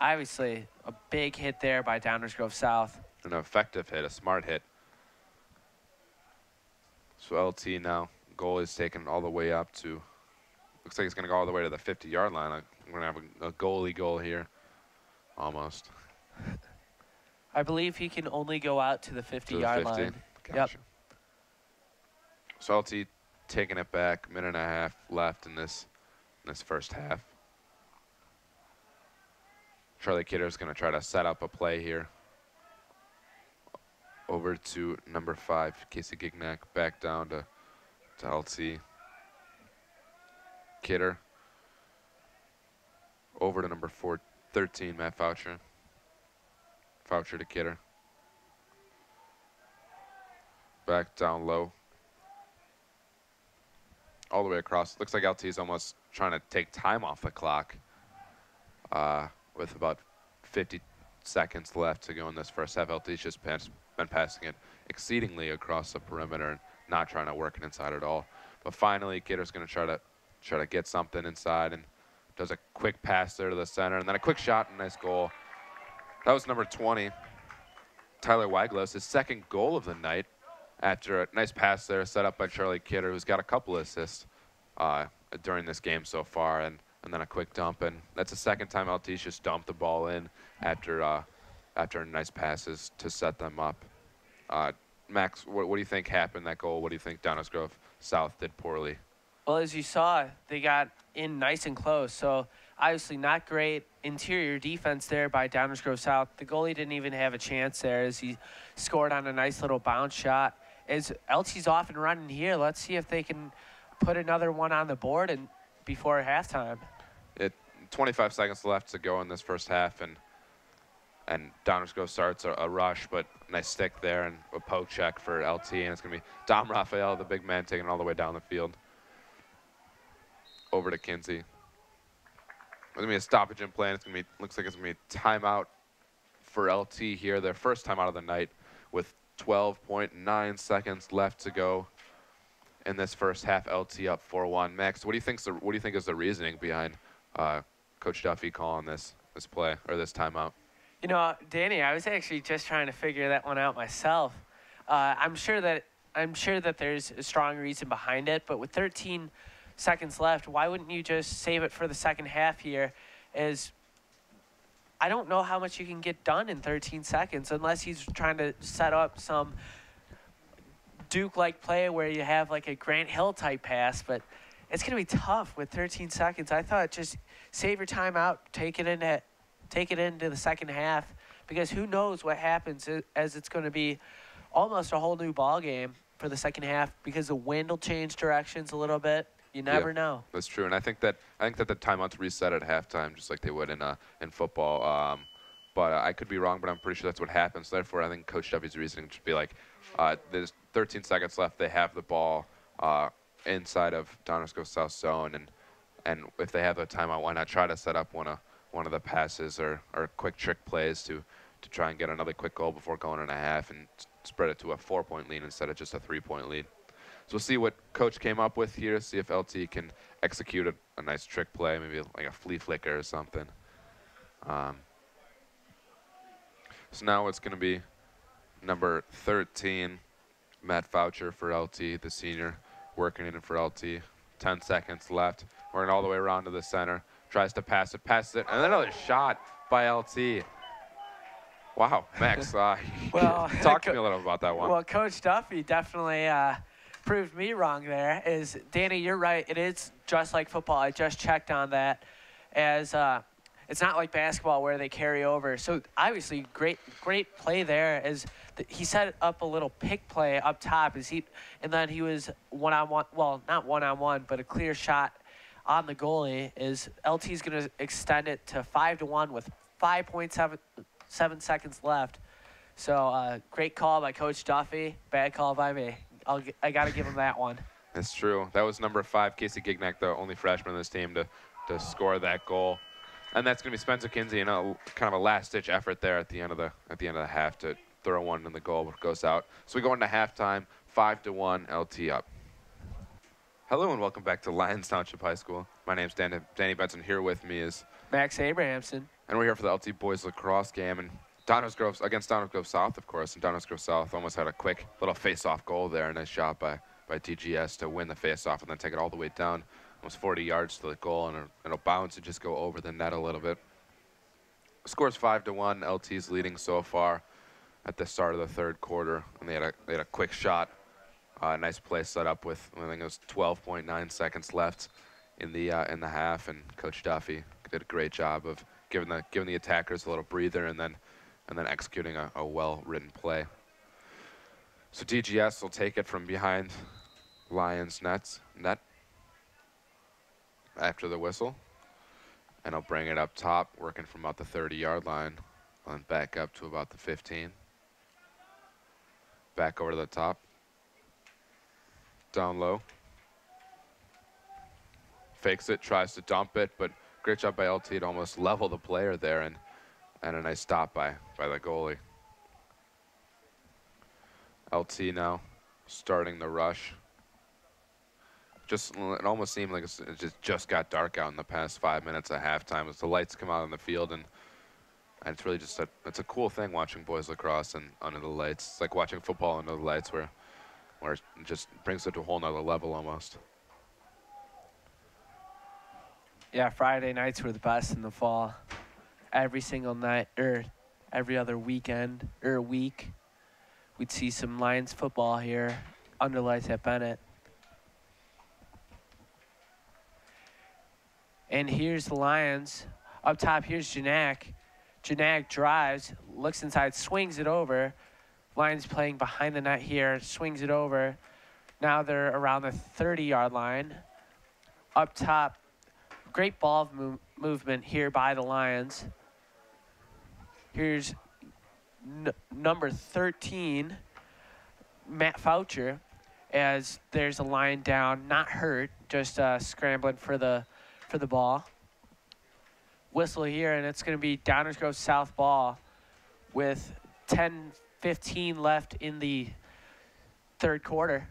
Speaker 2: obviously a big hit there by Downers Grove South.
Speaker 1: An effective hit, a smart hit. So LT now, goal is taken all the way up to, looks like it's going to go all the way to the 50-yard line. We're going to have a goalie goal here, almost.
Speaker 2: I believe he can only go out to the 50-yard line.
Speaker 1: Gotcha.
Speaker 2: Yep.
Speaker 1: So LT taking it back, minute and a half left in this first half. Charlie Kidder's going to try to set up a play here. Over to number 5, Casey Gignac, back down to LT. Kidder. Over to number 13, Matt Foucher. Foucher to Kidder. Back down low. All the way across. Looks like LT is almost trying to take time off the clock with about 50 seconds left to go in this first half. LT's just been passing it exceedingly across the perimeter and not trying to work it inside at all. But finally, Kidder's going to try to get something inside and does a quick pass there to the center and then a quick shot and nice goal. That was number 20, Tyler Weiglos, his second goal of the night after a nice pass there set up by Charlie Kidder, who's got a couple assists during this game so far, and then a quick dump. And that's the second time LT's just dumped the ball in after nice passes to set them up. Max, what do you think happened that goal? What do you think Downers Grove South did poorly?
Speaker 2: Well, as you saw, they got in nice and close. So obviously not great interior defense there by Downers Grove South. The goalie didn't even have a chance there as he scored on a nice little bounce shot. As LT's off and running here, let's see if they can put another one on the board and before halftime.
Speaker 1: 25 seconds left to go in this first half, and Downers Grove starts a rush, but nice stick there and a poke check for LT, and it's going to be Dom Raphael, the big man, taking it all the way down the field. Over to Kinsey. There's going to be a stoppage in play, and it's going to be, looks like it's going to be timeout for LT here, their first timeout of the night, with 12.9 seconds left to go in this first half. LT up 4-1. Max, what do you think is the reasoning behind Coach Duffy calling this play or this timeout?
Speaker 2: You know, Danny, I was actually just trying to figure that one out myself. I'm sure that there's a strong reason behind it, but with 13 seconds left, why wouldn't you just save it for the second half here? As I don't know how much you can get done in 13 seconds unless he's trying to set up some Duke-like play where you have like a Grant Hill type pass, but it's going to be tough with 13 seconds. I thought just save your time out, take it into the second half, because who knows what happens, as it's going to be almost a whole new ball game for the second half because the wind will change directions a little bit. You never know.
Speaker 1: That's true, and I think that the timeouts reset at halftime, just like they would in football. But I could be wrong, but I'm pretty sure that's what happens. So therefore, I think Coach Duffy's reasoning should be like, there's 13 seconds left. They have the ball inside of Downers Grove South zone, and if they have a timeout, why not try to set up one of the passes or quick trick plays to try and get another quick goal before going in a half and spread it to a 4-point lead instead of just a 3-point lead. So we'll see what Coach came up with here, see if LT can execute a nice trick play, maybe like a flea flicker or something. So now it's going to be number 13, Matt Foucher for LT, the senior, working in for LT. 10 seconds left. Working all the way around to the center. Tries to pass it, passes it, and another shot by LT. Wow, Max,
Speaker 2: well,
Speaker 1: talk to me a little about that one.
Speaker 2: Well, Coach Duffy definitely proved me wrong there. Danny, you're right. It is just like football. I just checked on that. As it's not like basketball where they carry over. So obviously, great play there. As he set up a little pick play up top, and then he was one-on-one. Well, not one-on-one, but a clear shot on the goalie. Is LT's going to extend it to 5-1 with 5.7 seconds left. So great call by Coach Duffy. Bad call by me. I got to give him that one.
Speaker 1: That's true. That was number 5, Casey Gignac, the only freshman on this team to score that goal. And that's going to be Spencer Kinsey in a kind of a last-ditch effort there at the end of the half to throw one in the goal, but goes out. So we go into halftime, 5-1, LT up. Hello and welcome back to Lyons Township High School. My name's Danny Benson. Here with me is
Speaker 2: Max Abrahamson.
Speaker 1: And we're here for the LT Boys Lacrosse game, and Downers Grove against Downers Grove South, of course. And Downers Grove South almost had a quick little face-off goal there. Nice shot by DGS to win the face-off and then take it all the way down, almost 40 yards to the goal, and it'll bounce and just go over the net a little bit. Score's 5-1. LT's leading so far at the start of the third quarter, and they had a quick shot. Nice play set up with, I think it was 12.9 seconds left in the half, and Coach Duffy did a great job of giving the attackers a little breather and then executing a well-written play. So DGS will take it from behind Lions net after the whistle, and I'll bring it up top, working from about the 30-yard line, and back up to about the 15. Back over to the top. Down low. Fakes it, tries to dump it, but great job by LT to almost level the player there, and a nice stop by the goalie. LT now starting the rush. It almost seemed like it just got dark out in the past 5 minutes at halftime as the lights come out on the field, and it's really just it's a cool thing watching boys lacrosse and under the lights. It's like watching football under the lights where it just brings it to a whole nother level almost.
Speaker 2: Yeah, Friday nights were the best in the fall. Every single night, or every other weekend, or week, we'd see some Lions football here under lights at Bennett. And here's the Lions. Up top, here's Janak. Janak drives, looks inside, swings it over. Lions playing behind the net here, swings it over. Now they're around the 30-yard line. Up top, great ball movement here by the Lions. Here's number 13, Matt Foucher, as there's a line down, not hurt, just scrambling for the ball. Whistle here, and it's going to be Downers Grove South ball with 10:15 left in the third quarter.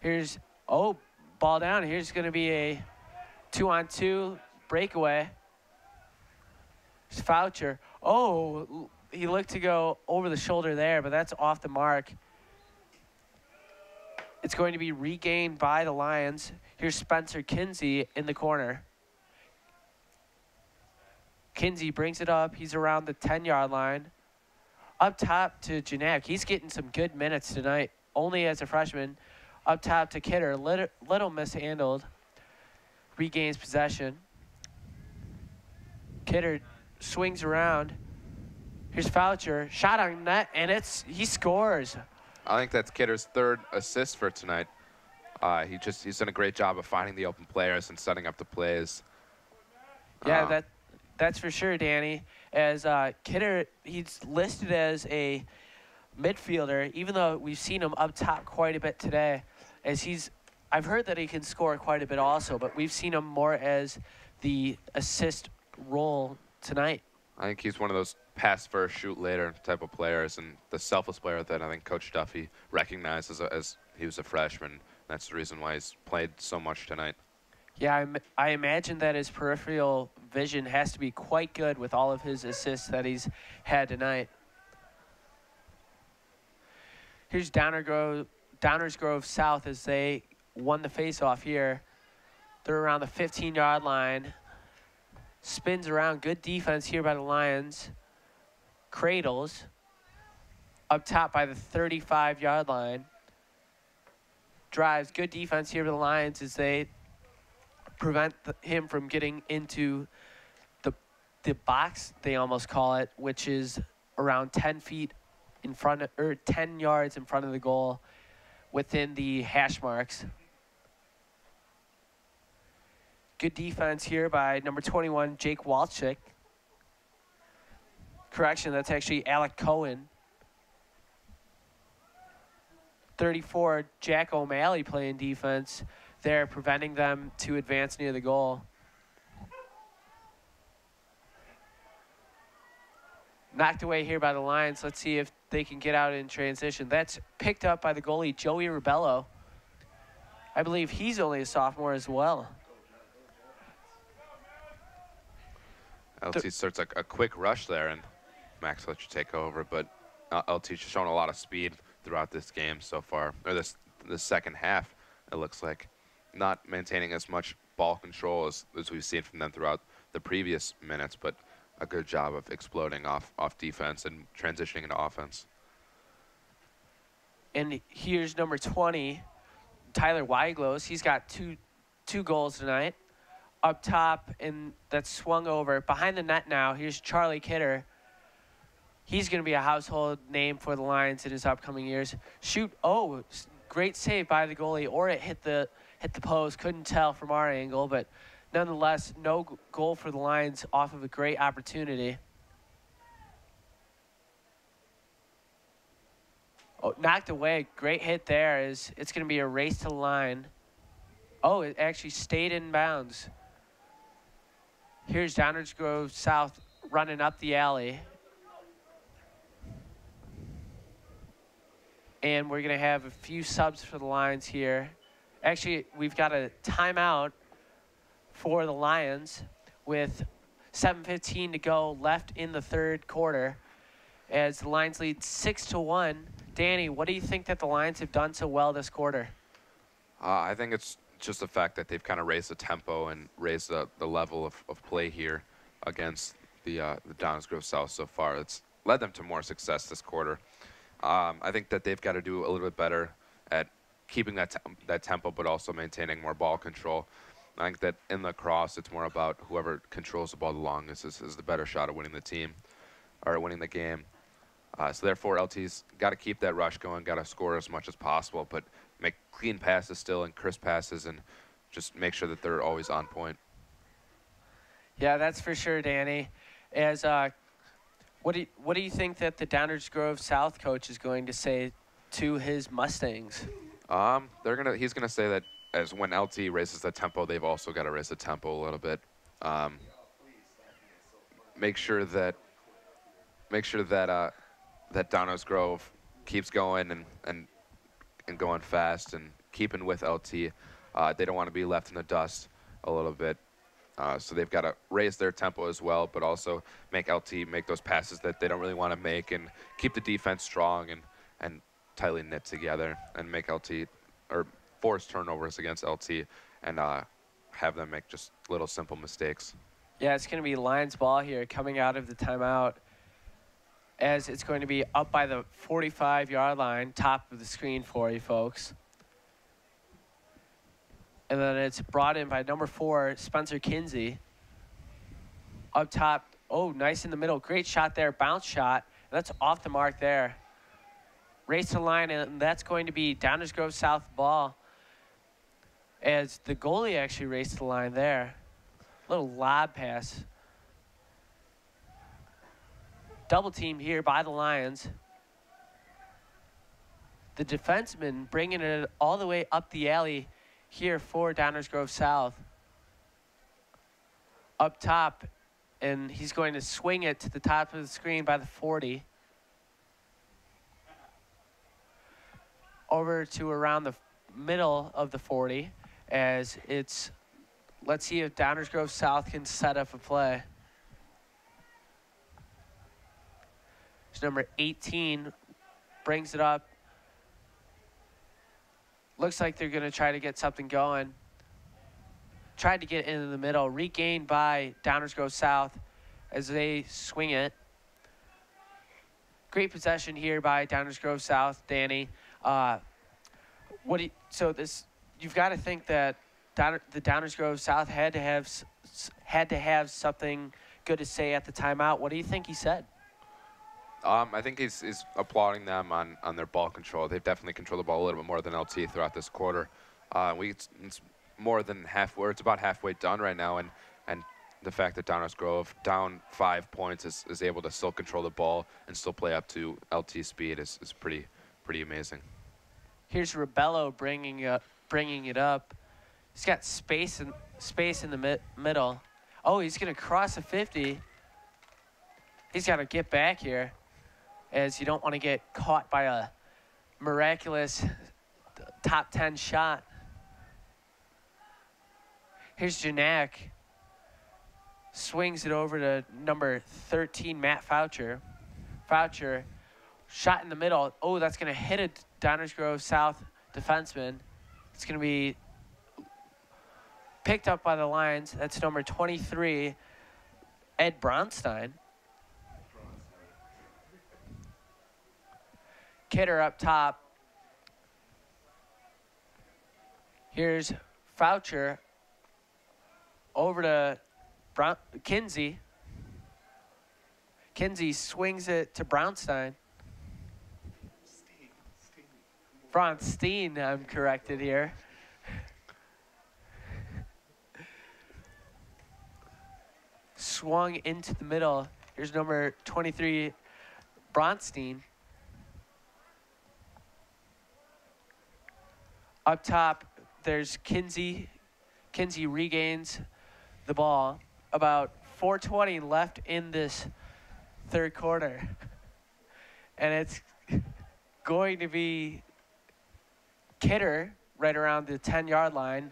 Speaker 2: Here's, ball down. Here's going to be a 2-on-2 breakaway. It's Foucher. He looked to go over the shoulder there, but that's off the mark. It's going to be regained by the Lions. Here's Spencer Kinsey in the corner. Kinsey brings it up. He's around the 10-yard line. Up top to Janak. He's getting some good minutes tonight, only as a freshman. Up top to Kidder. Little mishandled. Regains possession. Kidder swings around. Here's Foucher. Shot on net, and he scores.
Speaker 1: I think that's Kidder's third assist for tonight. He's done a great job of finding the open players and setting up the plays.
Speaker 2: Yeah, that's for sure, Danny. As Kidder, he's listed as a midfielder, even though we've seen him up top quite a bit today. I've heard that he can score quite a bit also, but we've seen him more as the assist role tonight.
Speaker 1: I think he's one of those pass first, shoot later type of players, and the selfless player that I think Coach Duffy recognized as he was a freshman. That's the reason why he's played so much tonight.
Speaker 2: Yeah, I imagine that his peripheral vision has to be quite good with all of his assists that he's had tonight. Here's Downers Grove South as they won the faceoff here. They're around the 15-yard line. Spins around. Good defense here by the Lions. Cradles. Up top by the 35-yard line. Drives. Good defense here by the Lions as they prevent him from getting into the box, they almost call it, which is around 10 feet in front of, or 10 yards in front of the goal within the hash marks. Good defense here by number 21, Jake Walczyk. Correction, that's actually Alec Cohen. 34, Jack O'Malley playing defense there, preventing them to advance near the goal. Knocked away here by the Lions. Let's see if they can get out in transition. That's picked up by the goalie, Joey Ribello. I believe he's only a sophomore as well.
Speaker 1: LT starts a quick rush there, and Max lets you take over, but LT's shown a lot of speed throughout this game so far, or this second half, it looks like. Not maintaining as much ball control as we've seen from them throughout the previous minutes, but a good job of exploding off defense and transitioning into offense.
Speaker 2: And here's number 20, Tyler Weiglos. He's got two goals tonight. Up top, and that's swung over. Behind the net now, here's Charlie Kidder. He's going to be a household name for the Lions in his upcoming years. Shoot, oh, great save by the goalie, or it hit the post. Couldn't tell from our angle, but nonetheless, no goal for the Lions off of a great opportunity. Oh, knocked away. Great hit there. It's going to be a race to the line. Oh, it actually stayed in bounds. Here's Downers Grove South running up the alley. And we're going to have a few subs for the Lions here. Actually, we've got a timeout for the Lions with 7:15 to go left in the third quarter as the Lions lead 6-1. Danny, what do you think that the Lions have done so well this quarter?
Speaker 1: I think it's just the fact that they've kind of raised the tempo and raised the level of play here against the Downers Grove South so far. It's led them to more success this quarter. I think that they've got to do a little bit better at keeping that tempo, but also maintaining more ball control. I think that in lacrosse, it's more about whoever controls the ball the longest is the better shot at winning the team or winning the game. So therefore, LT's got to keep that rush going, got to score as much as possible, but make clean passes still and crisp passes, and just make sure that they're always on point.
Speaker 2: Yeah, that's for sure, Danny. As what do you think that the Downers Grove South coach is going to say to his Mustangs?
Speaker 1: He's gonna say that as when LT raises the tempo, they've also got to raise the tempo a little bit. Make sure that that Downers Grove keeps going and going fast and keeping with LT. They don't want to be left in the dust a little bit. So they've got to raise their tempo as well, but also make LT make those passes that they don't really want to make and keep the defense strong and tightly knit together and make LT or force turnovers against LT and have them make just little simple mistakes.
Speaker 2: Yeah, it's going to be Lions ball here coming out of the timeout as it's going to be up by the 45-yard line, top of the screen for you folks. And then it's brought in by number 4, Spencer Kinsey. Up top, oh, nice in the middle. Great shot there, bounce shot. That's off the mark there. Race to the line, and that's going to be Downers Grove South ball as the goalie actually raced the line there. Little lob pass. Double team here by the Lions. The defenseman bringing it all the way up the alley here for Downers Grove South. Up top, and he's going to swing it to the top of the screen by the 40. Over to around the middle of the 40 as it's, let's see if Downers Grove South can set up a play. There's number 18, brings it up. Looks like they're going to try to get something going. Tried to get into the middle, regained by Downers Grove South as they swing it. Great possession here by Downers Grove South, Danny. You've got to think that the Downers Grove South had to have something good to say at the timeout. What do you think he said?
Speaker 1: I think he's applauding them on their ball control. They've definitely controlled the ball a little bit more than LT throughout this quarter. It's more than halfway. It's about halfway done right now, and the fact that Downers Grove down 5 points is able to still control the ball and still play up to LT speed is pretty amazing.
Speaker 2: Here's Rebello bringing it up. He's got space in the middle. Oh, he's gonna cross a 50. He's got to get back here, as you don't want to get caught by a miraculous top 10 shot. Here's Janak. swings it over to number 13, Matt Foucher. Foucher, shot in the middle. Oh, that's going to hit a Downers Grove South defenseman. It's going to be picked up by the Lions. That's number 23, Ed Bronstein. Kidder up top. Here's Foucher over to Kinsey. Kinsey swings it to Brownstein. Bronstein, I'm corrected here. Swung into the middle. Here's number 23, Bronstein. Up top, there's Kinsey. Kinsey regains the ball. About 4:20 left in this third quarter. And it's going to be Kidder right around the 10-yard line.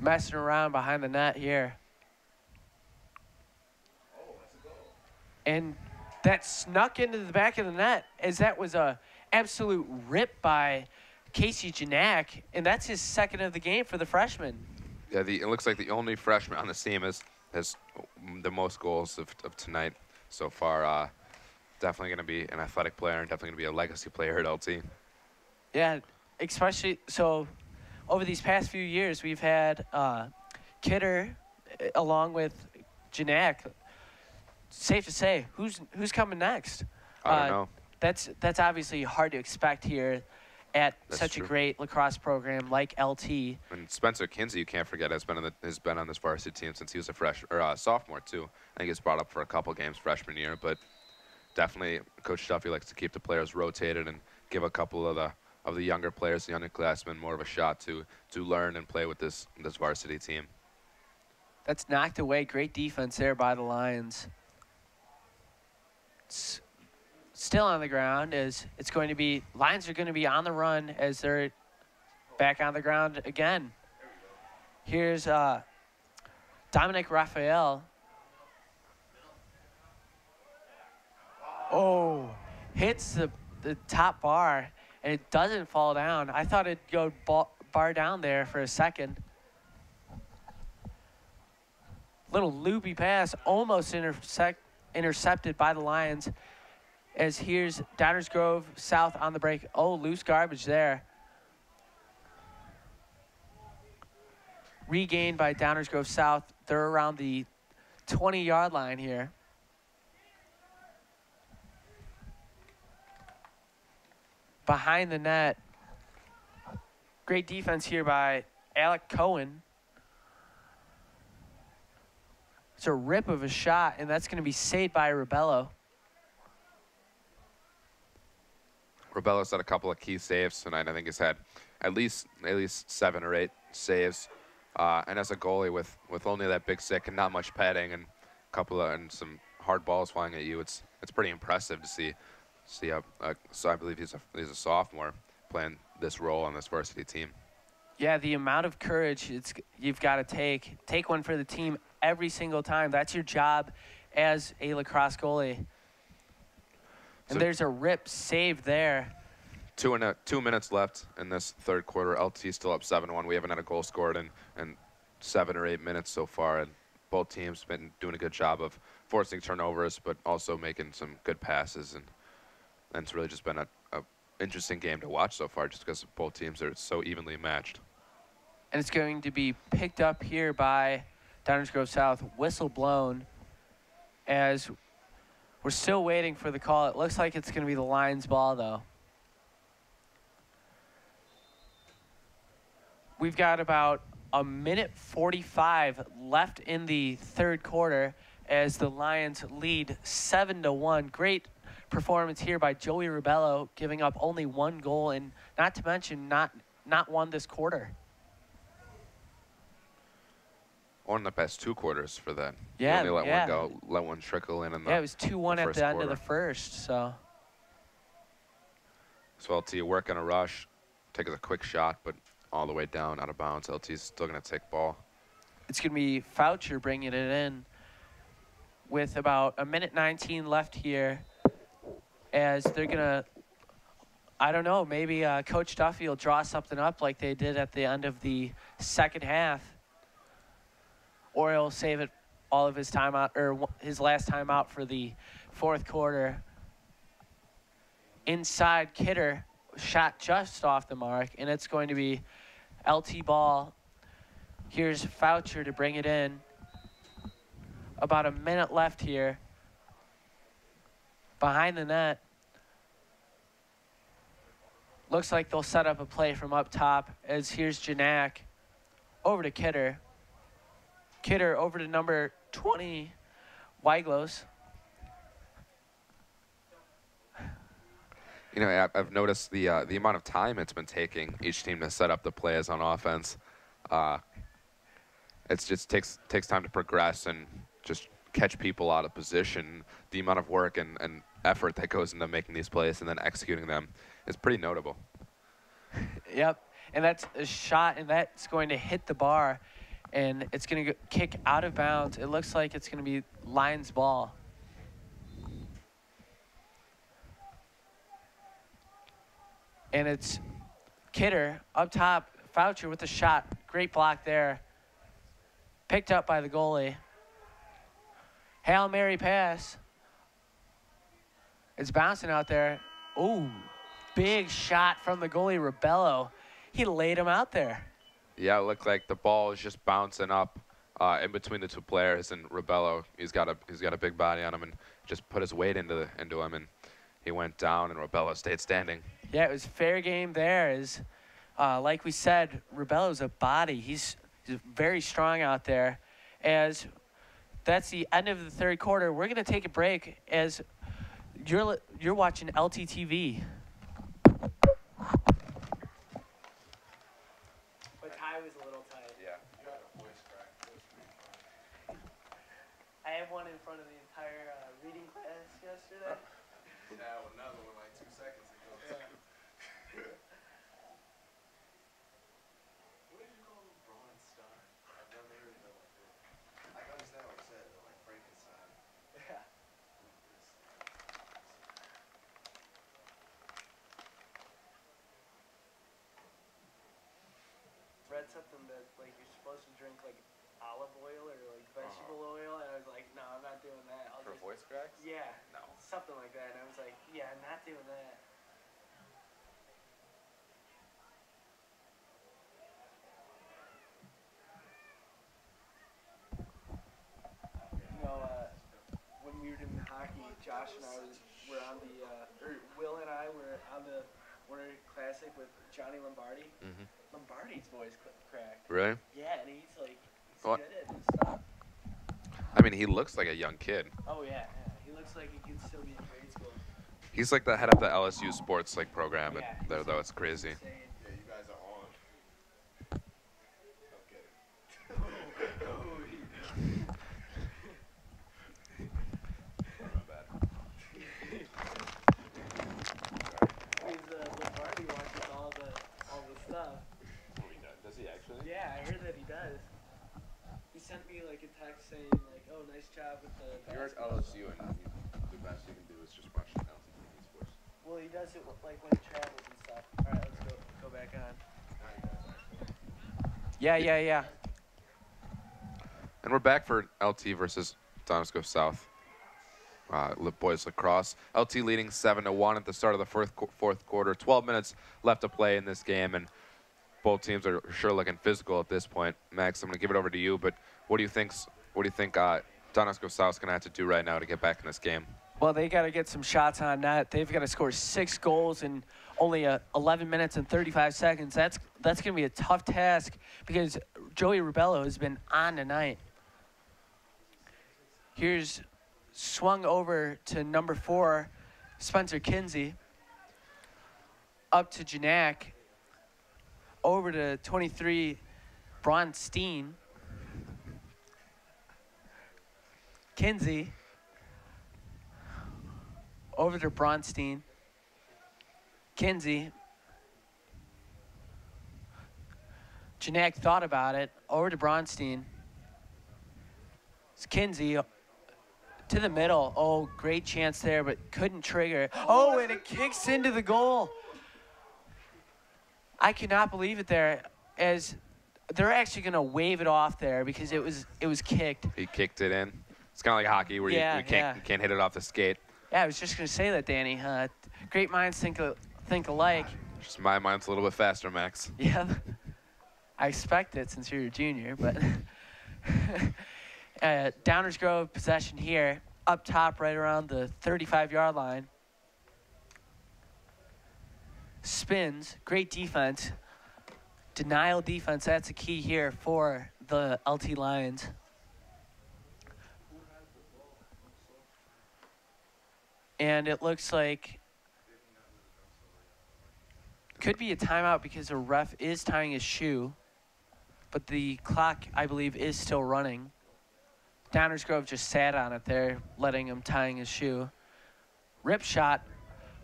Speaker 2: Messing around behind the net here. And that snuck into the back of the net as that was a absolute rip by Casey Janak, and that's his second of the game for the freshman.
Speaker 1: Yeah, it looks like the only freshman on this team has the most goals of tonight so far. Definitely going to be an athletic player and definitely going to be a legacy player at LT.
Speaker 2: Yeah, especially so over these past few years, we've had Kidder along with Janak. Safe to say, who's coming next?
Speaker 1: I don't know.
Speaker 2: That's obviously hard to expect here at
Speaker 1: That's
Speaker 2: such
Speaker 1: true.
Speaker 2: a great lacrosse program like LT.
Speaker 1: And Spencer Kinsey, you can't forget, has been on this varsity team since he was a sophomore too. I think he's brought up for a couple games freshman year, but definitely Coach Duffy likes to keep the players rotated and give a couple of the younger players, the underclassmen, more of a shot to learn and play with this varsity team.
Speaker 2: That's knocked away. Great defense there by the Lions. It's still on the ground as it's going to be, Lions are going to be on the run as they're back on the ground again. Here's Dominic Raphael. Oh, hits the top bar, and it doesn't fall down. I thought it'd go bar down there for a second. Little loopy pass, almost intercepted by the Lions. As here's Downers Grove South on the break. Oh, loose garbage there. Regained by Downers Grove South. They're around the 20-yard line here. Behind the net. Great defense here by Alec Cohen. It's a rip of a shot, and that's going to be saved by Rebello.
Speaker 1: Rebello's had a couple of key saves tonight. I think he's had at least 7 or 8 saves. And as a goalie with only that big stick and not much padding and and some hard balls flying at you, it's pretty impressive to see. So I believe he's a sophomore playing this role on this varsity team.
Speaker 2: Yeah, the amount of courage you've got to take one for the team every single time. That's your job as a lacrosse goalie. And there's a rip save there.
Speaker 1: 2 minutes left in this third quarter. LT still up 7-1. We haven't had a goal scored in 7 or 8 minutes so far, and both teams been doing a good job of forcing turnovers, but also making some good passes, and it's really just been a interesting game to watch so far, just because both teams are so evenly matched.
Speaker 2: And it's going to be picked up here by Downers Grove South, whistle blown, as we're still waiting for the call. It looks like it's going to be the Lions' ball, though. We've got about a minute 45 left in the third quarter as the Lions lead 7-1. Great performance here by Joey Rebello, giving up only 1 goal, and not to mention not one this quarter.
Speaker 1: Or in the past 2 quarters for that.
Speaker 2: Yeah,
Speaker 1: you only let
Speaker 2: yeah.
Speaker 1: one go, let one trickle in.
Speaker 2: Yeah, it was 2-1 at the end of the
Speaker 1: quarter.
Speaker 2: first. So
Speaker 1: LT working a rush, take a quick shot, but all the way down out of bounds. LT's still going to take ball.
Speaker 2: It's going to be Foucher bringing it in with about 1:19 left here, as they're going to, I don't know, maybe Coach Duffy will draw something up like they did at the end of the second half, or he'll save it all of his time out, or his last time out for the fourth quarter. Inside, Kidder shot just off the mark, and it's going to be LT ball. Here's Foucher to bring it in. About a minute left here. Behind the net. Looks like they'll set up a play from up top, as here's Janak over to Kidder. Kidder over to number 20, Weiglos.
Speaker 1: You know, I've noticed the amount of time it's been taking each team to set up the plays on offense. It just takes time to progress and just catch people out of position. The amount of work and effort that goes into making these plays and then executing them is pretty notable.
Speaker 2: Yep, and that's a shot, and that's going to hit the bar, and it's going to kick out of bounds. It looks like it's going to be Lions ball. And it's Kidder up top, Foucher with the shot. Great block there. Picked up by the goalie. Hail Mary pass. It's bouncing out there. Ooh, big shot from the goalie, Rebello. He laid him out there.
Speaker 1: Yeah, it looked like the ball is just bouncing up in between the two players, and Rebello, he's got a big body on him and just put his weight into him, and he went down, and Rebello stayed standing.
Speaker 2: Yeah, it was fair game there. Is like we said, Rebello's a body. He's very strong out there. As that's the end of the third quarter, we're gonna take a break as you're watching LTTV. My tie was a little tight.
Speaker 1: Yeah.
Speaker 3: You had a voice crack. That was pretty funny.
Speaker 2: I have one in front of the entire reading class yesterday.
Speaker 3: Now another one like 2 seconds ago.
Speaker 2: Yeah.
Speaker 3: What did you call him? Bronze Star? I've never heard of it like that. I can understand what you said though, like Frankenstein.
Speaker 2: Yeah. Read something that like you're supposed to drink like olive oil or like vegetable oil, and I was like, no, I'm not doing that. I'll
Speaker 1: For
Speaker 2: just,
Speaker 1: voice cracks?
Speaker 2: yeah,
Speaker 1: No.
Speaker 2: something like that. And I was like, yeah, I'm not doing that. You know, when we were doing hockey, Josh and I were on the, or Will and I were on the Warner Classic with Johnny Lombardi.
Speaker 1: Mm-hmm.
Speaker 2: Lombardi's voice cracked.
Speaker 1: Really?
Speaker 2: Yeah, and he's like, he's
Speaker 1: What?
Speaker 2: good at his stuff.
Speaker 1: I mean, he looks like a young kid.
Speaker 2: Oh yeah, yeah. He looks like he could still be in grade school.
Speaker 1: He's like the head of the LSU sports like program,
Speaker 2: Yeah,
Speaker 1: and there though it's crazy.
Speaker 2: Insane.
Speaker 3: Yeah, you guys are on. Okay. My bad.
Speaker 2: He's Lombardi watches all the stuff.
Speaker 1: Does he actually?
Speaker 2: Yeah, I heard that he does. He sent me like a text saying like, "Oh, nice job with the."
Speaker 1: You're at
Speaker 2: basketball."
Speaker 1: LSU, and the best you can do is just watch LTTV sports.
Speaker 2: Well, he does it like when he travels and stuff. All right, let's go back on.
Speaker 3: Now you guys actually.
Speaker 2: Yeah.
Speaker 1: And we're back for LT versus Donegal South. Boys lacrosse. LT leading 7-1 at the start of the fourth quarter. 12 minutes left to play in this game, and both teams are sure looking physical at this point. Max, I'm going to give it over to you, but what do you think Donegal South's going to have to do right now to get back in this game?
Speaker 2: Well, they got to get some shots on net. They've got to score 6 goals in only 11 minutes and 35 seconds. That's going to be a tough task because Joey Rebello has been on tonight. Here's swung over to number 4, Spencer Kinsey. Up to Janak. Over to 23, Bronstein. Kinsey. Over to Bronstein. Kinsey. Janak thought about it. Over to Bronstein. It's Kinsey to the middle. Oh, great chance there, but couldn't trigger. Oh, and it kicks into the goal. I cannot believe it there, as they're actually going to wave it off there because it was kicked.
Speaker 1: He kicked it in. It's kind of like hockey where you can't hit it off the skate.
Speaker 2: Yeah, I was just going to say that, Danny. Great minds think alike.
Speaker 1: Just my mind's a little bit faster, Max.
Speaker 2: Yeah, I expect it since you're a junior, but Downers Grove possession here, up top right around the 35-yard line. Spins, great defense. Denial defense, that's a key here for the LT Lions. And it looks like could be a timeout because the ref is tying his shoe, but the clock, I believe, is still running. Downers Grove just sat on it there, letting him tying his shoe. Rip shot,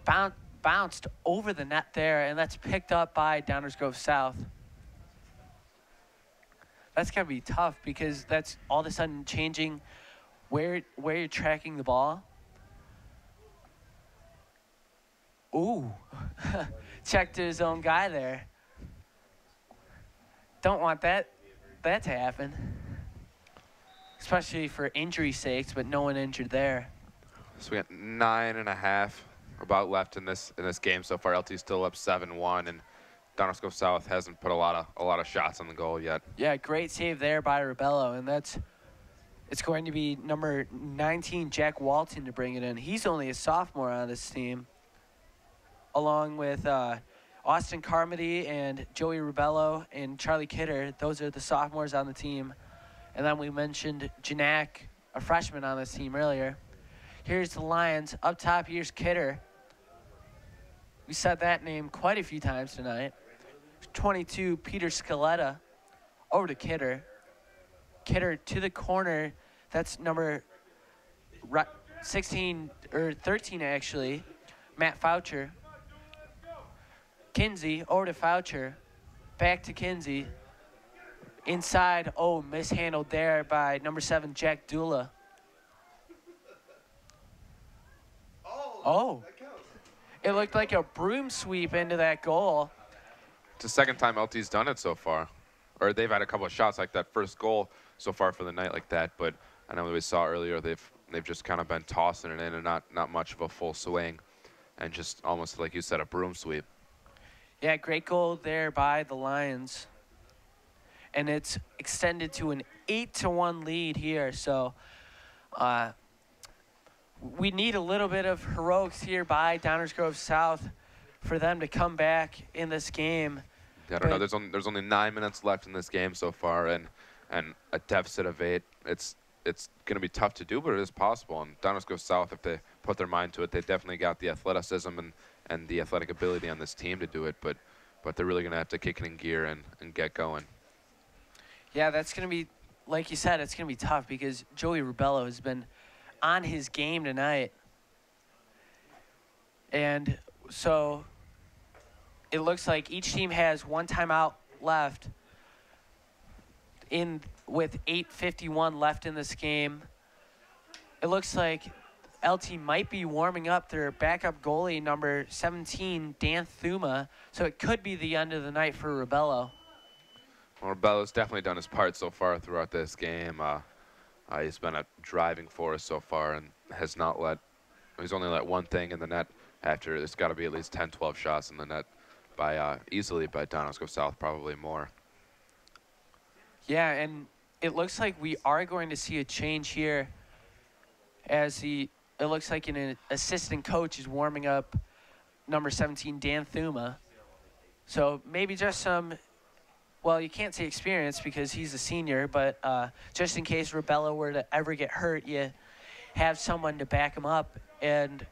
Speaker 2: bounced over the net there, and that's picked up by Downers Grove South. That's going to be tough because that's all of a sudden changing where you're tracking the ball. Ooh, checked to his own guy there. Don't want that to happen, especially for injury sakes, but no one injured there.
Speaker 1: So we got 9.5 about left in this game so far. LT's still up 7-1, and Downers Grove South hasn't put a lot of shots on the goal yet.
Speaker 2: Yeah, great save there by Ribello, and it's going to be number 19, Jack Walton, to bring it in. He's only a sophomore on this team, along with Austin Carmody and Joey Ribello and Charlie Kidder. Those are the sophomores on the team. And then we mentioned Janak, a freshman on this team earlier. Here's the Lions. Up top, here's Kidder. We said that name quite a few times tonight. 22, Peter Scaletta. Over to Kidder. Kidder to the corner. That's number 16, or 13 actually, Matt Foucher. Kinsey, over to Foucher. Back to Kinsey. Inside, oh, mishandled there by number 7, Jack Dula. Oh, it looked like a broom sweep into that goal.
Speaker 1: It's the second time LT's done it so far. Or they've had a couple of shots like that first goal so far for the night like that, but I know we saw earlier they've just kind of been tossing it in and not much of a full swing, and just almost like you said, a broom sweep.
Speaker 2: Yeah, great goal there by the Lions. And it's extended to an 8-1 lead here. So we need a little bit of heroics here by Downers Grove South for them to come back in this game.
Speaker 1: I don't know. There's only 9 minutes left in this game so far, and a deficit of 8. It's going to be tough to do, but it is possible. And Downers Grove South, if they put their mind to it, they've definitely got the athleticism and the athletic ability on this team to do it. But they're really going to have to kick it in gear and get going.
Speaker 2: Yeah, that's going to be, like you said, it's going to be tough because Joey Ribello has been on his game tonight. And so it looks like each team has one timeout left with 8:51 left in this game. It looks like LT might be warming up their backup goalie, number 17, Dan Thuma. So it could be the end of the night for Ribello.
Speaker 1: Well, Ribello's definitely done his part so far throughout this game. He's been a driving force so far and has not he's only let one thing in the net after there's got to be at least 10, 12 shots in the net easily by Downers Grove South, probably more.
Speaker 2: Yeah, and it looks like we are going to see a change here as it looks like an assistant coach is warming up number 17, Dan Thuma. So maybe just some, well, you can't say experience because he's a senior, but just in case Ribello were to ever get hurt, you have someone to back him up. And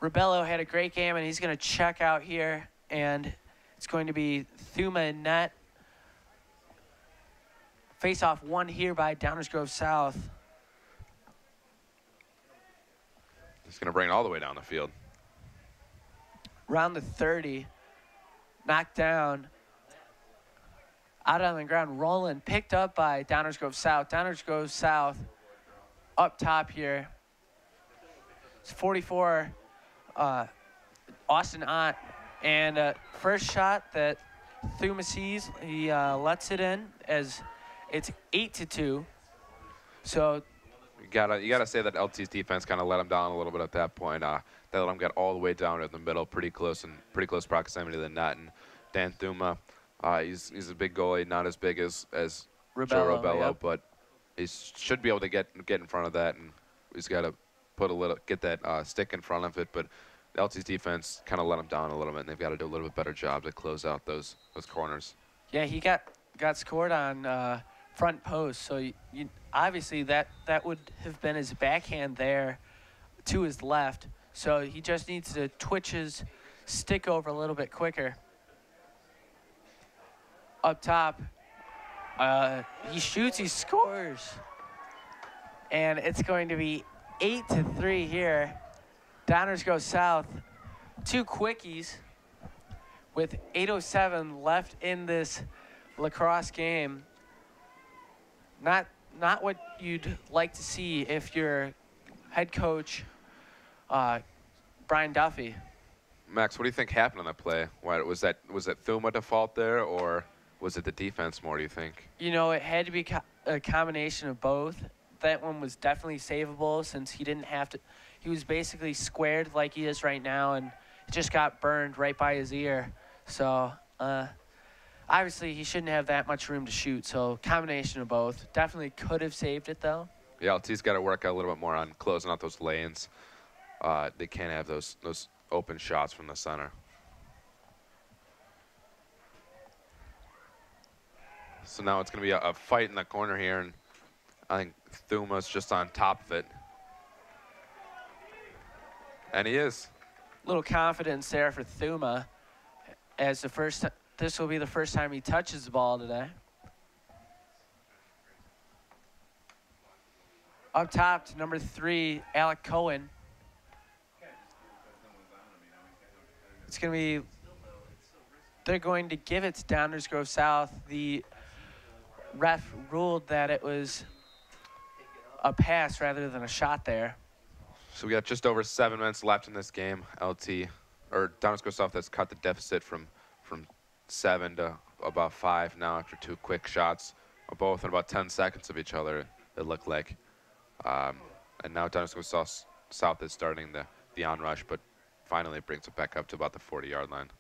Speaker 2: Ribello had a great game, and he's going to check out here, and it's going to be Thuma in net. Face-off won here by Downers Grove South.
Speaker 1: He's going to bring it all the way down the field.
Speaker 2: Round the 30. Knocked down. Out on the ground, rolling, picked up by Downers Grove South. Downers Grove South up top here. It's 44, Austin Ott. And first shot that Thuma sees, he lets it in as it's 8-2. So
Speaker 1: You gotta say that LT's defense kind of let him down a little bit at that point. They let him get all the way down in the middle, pretty close proximity to the net. And Dan Thuma, he's a big goalie, not as big as Joe Robello,
Speaker 2: yep.
Speaker 1: but he should be able to get in front of that, and he's got to get that stick in front of it. But LT's defense kind of let him down a little bit, and they've got to do a little bit better job to close out those corners.
Speaker 2: yeah, he got scored on front post. So you obviously that would have been his backhand there to his left. So he just needs to twitch his stick over a little bit quicker. Up top, he shoots, he scores. And it's going to be 8-3 here. Downers Grove South, 2 quickies with 8:07 left in this lacrosse game. Not what you'd like to see if you're head coach Brian Duffy.
Speaker 1: Max, what do you think happened on that play? Was that Thuma to fault there, or was it the defense more, do you think?
Speaker 2: You know, it had to be a combination of both. That one was definitely savable since he didn't have to. He was basically squared like he is right now, and it just got burned right by his ear. So obviously he shouldn't have that much room to shoot. So combination of both. Definitely could have saved it though.
Speaker 1: Yeah, LT's got to work out a little bit more on closing out those lanes. They can't have those open shots from the center. So now it's going to be a fight in the corner here, and I think Thuma's just on top of it. And he is.
Speaker 2: Little confidence there for Thuma, as this will be the first time he touches the ball today. Up top to number 3, Alec Cohen. It's going to be, they're going to give it to Downers Grove South. The ref ruled that it was a pass rather than a shot there.
Speaker 1: So we got just over 7 minutes left in this game. Downers Grove South has cut the deficit from 7 to about 5 now after 2 quick shots, both in about 10 seconds of each other, it looked like. And now Downers Grove South is starting the onrush, but finally brings it back up to about the 40-yard line.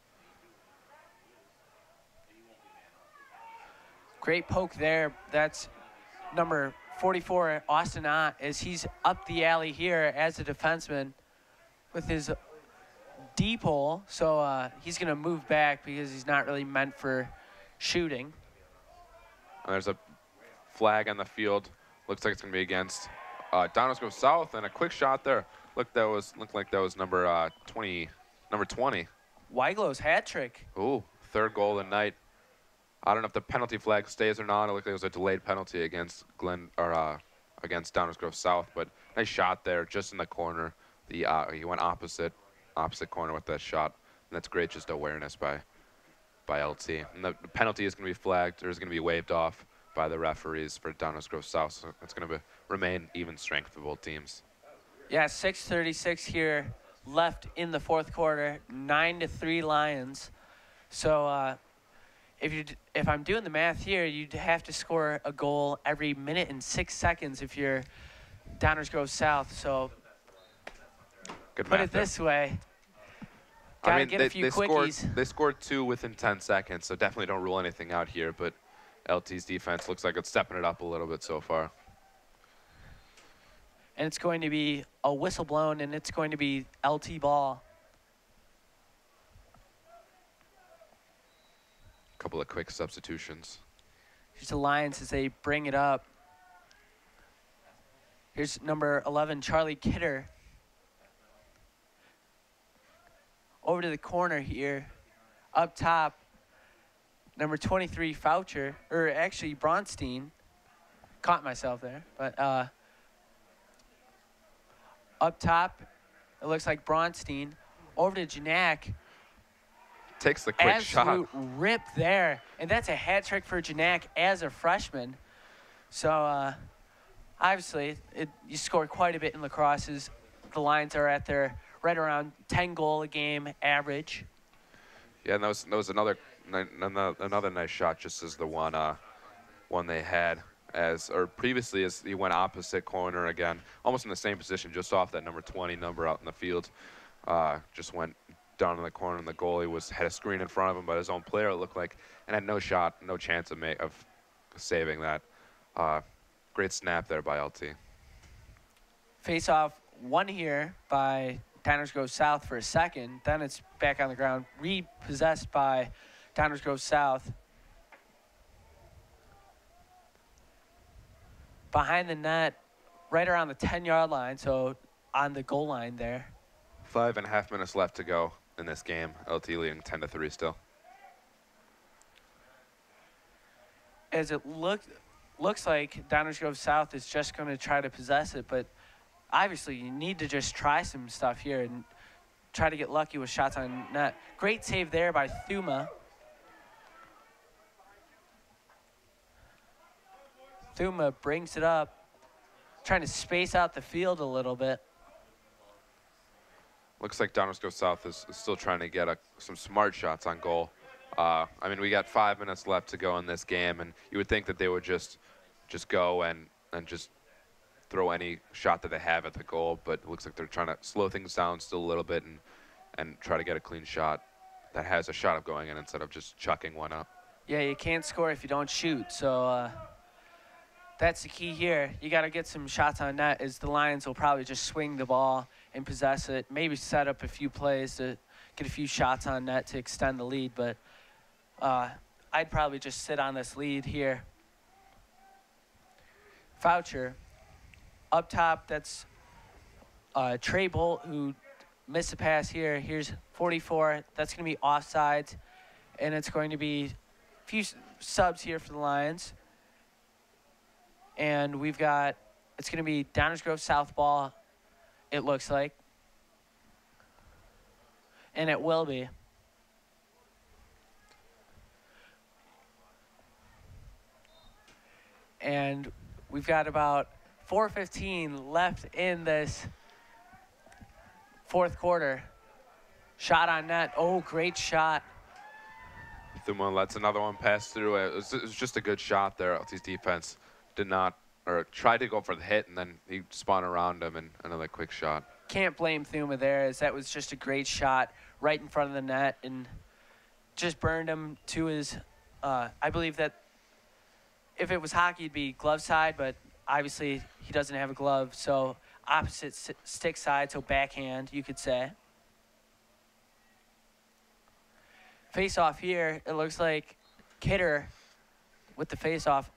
Speaker 2: Great poke there. That's number 44, Austin Ott, as he's up the alley here as a defenseman with his deep hole. So he's going to move back because he's not really meant for shooting.
Speaker 1: And there's a flag on the field. Looks like it's going to be against Downers Grove South, and a quick shot there. Looked like that was number 20.
Speaker 2: Weiglow's hat trick.
Speaker 1: Ooh, 3rd goal of the night. I don't know if the penalty flag stays or not. It looked like it was a delayed penalty against against Downers Grove South, but nice shot there, just in the corner. He went opposite corner with that shot, and that's great, just awareness by LT. And the penalty is going to be flagged, or is going to be waved off by the referees for Downers Grove South. So it's going to remain even strength for both teams.
Speaker 2: Yeah, 6:36 here left in the 4th quarter. 9-3 Lions. So if I'm doing the math here, you'd have to score a goal every minute and 6 seconds if you're Downers Grove South. So
Speaker 1: Good
Speaker 2: put
Speaker 1: math
Speaker 2: it this way. Gotta get a few quickies.
Speaker 1: They scored 2 within 10 seconds, so definitely don't rule anything out here. But LT's defense looks like it's stepping it up a little bit so far.
Speaker 2: And it's going to be a whistle blown, and it's going to be LT ball.
Speaker 1: Couple of quick substitutions.
Speaker 2: Here's the Lions as they bring it up. Here's number 11, Charlie Kidder. Over to the corner here. Up top, number 23, Foucher, or actually Bronstein. Caught myself there, but up top, it looks like Bronstein. Over to Janak.
Speaker 1: takes the quick shot.
Speaker 2: Absolute rip there. And that's a hat trick for Janak as a freshman. So obviously, you score quite a bit in lacrosse. The Lions are at their right around 10 goal a game average.
Speaker 1: Yeah, and that was another nice shot, just as the one they had previously as he went opposite corner again, almost in the same position, just off that number 20 number out in the field. Just went down in the corner, and the goalie had a screen in front of him, but his own player, it looked like, and had no shot, no chance of saving that. Great snap there by LT.
Speaker 2: Face off one here by Downers Grove South for a second. Then it's back on the ground, repossessed by Downers Grove South. Behind the net, right around the 10-yard line, so on the goal line there.
Speaker 1: 5.5 minutes left to go in this game. LT leading 10-3 still.
Speaker 2: As it looks like Downers Grove South is just going to try to possess it, but obviously you need to just try some stuff here and try to get lucky with shots on net. Great save there by Thuma. Thuma brings it up, trying to space out the field a little bit.
Speaker 1: Looks like Downers Grove South is still trying to get some smart shots on goal. I mean, we got 5 minutes left to go in this game, and you would think that they would just go and just throw any shot that they have at the goal, but it looks like they're trying to slow things down still a little bit and try to get a clean shot that has a shot of going in instead of just chucking one up.
Speaker 2: Yeah, you can't score if you don't shoot, so that's the key here. You got to get some shots on net, as the Lions will probably just swing the ball and possess it, maybe set up a few plays to get a few shots on net to extend the lead, but I'd probably just sit on this lead here. Voucher. Up top, that's Trey Bolt, who missed a pass here. Here's 44. That's going to be offsides, and it's going to be a few subs here for the Lions. And we've got, it's going to be Downers Grove South ball, it looks like. And it will be. And we've got about 4:15 left in this fourth quarter. Shot on net. Oh, great shot.
Speaker 1: Thuma lets another one pass through. It was just a good shot there. LT's defense did not, or tried to go for the hit, and then he spun around him, and another quick shot.
Speaker 2: Can't blame Thuma there, as that was just a great shot right in front of the net and just burned him to his, I believe that if it was hockey, it'd be glove side, but obviously he doesn't have a glove, so opposite stick side, so backhand, you could say. Face off here, it looks like Kidder with the face off.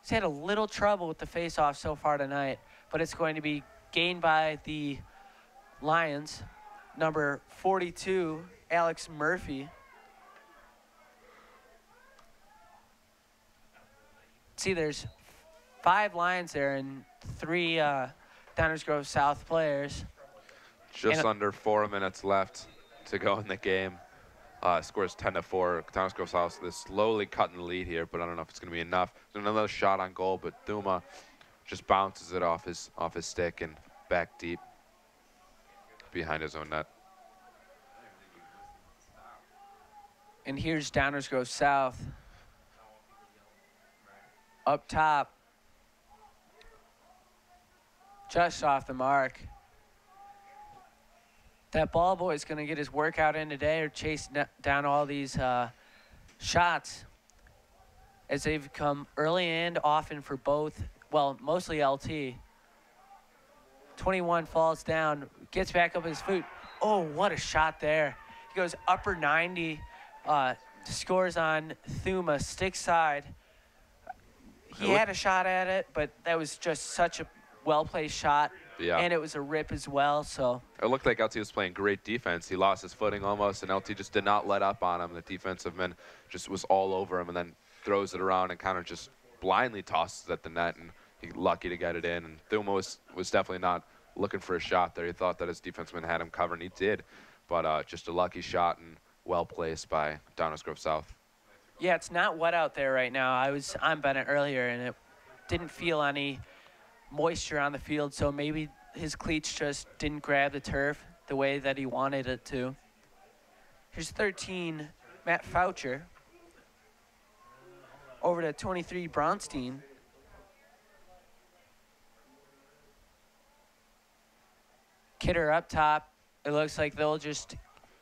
Speaker 2: He's had a little trouble with the face off so far tonight, but it's going to be gained by the Lions. Number 42, Alex Murphy. See, there's 5 Lions there and 3 Downers Grove South players.
Speaker 1: Just under 4 minutes left to go in the game. Scores 10-4. Downers Grove South is slowly cutting the lead here, but I don't know if it's going to be enough. There's another shot on goal, but Thuma just bounces it off his stick and back deep behind his own net.
Speaker 2: And here's Downers Grove South. Up top. Just off the mark. That ball boy is going to get his workout in today, or chase down all these shots, as they've come early and often for both, well, mostly LT. 21 falls down, gets back up his foot. Oh, what a shot there. He goes upper 90, scores on Thuma, stick side. He had a shot at it, but that was just such a well-placed shot.
Speaker 1: Yeah.
Speaker 2: And it was a rip as well, so.
Speaker 1: It looked like LT was playing great defense. He lost his footing almost, and LT just did not let up on him. The defensive man just was all over him, and then throws it around and kind of just blindly tosses it at the net, and he's lucky to get it in. And Thuma was definitely not looking for a shot there. He thought that his defenseman had him covered, and he did. But just a lucky shot, and well placed by Downers Grove South.
Speaker 2: Yeah, it's not wet out there right now. I was on Bennett earlier, and it didn't feel any moisture on the field, so maybe his cleats just didn't grab the turf the way that he wanted it to. Here's 13, Matt Foucher. Over to 23, Bronstein. Kidder up top. It looks like they'll just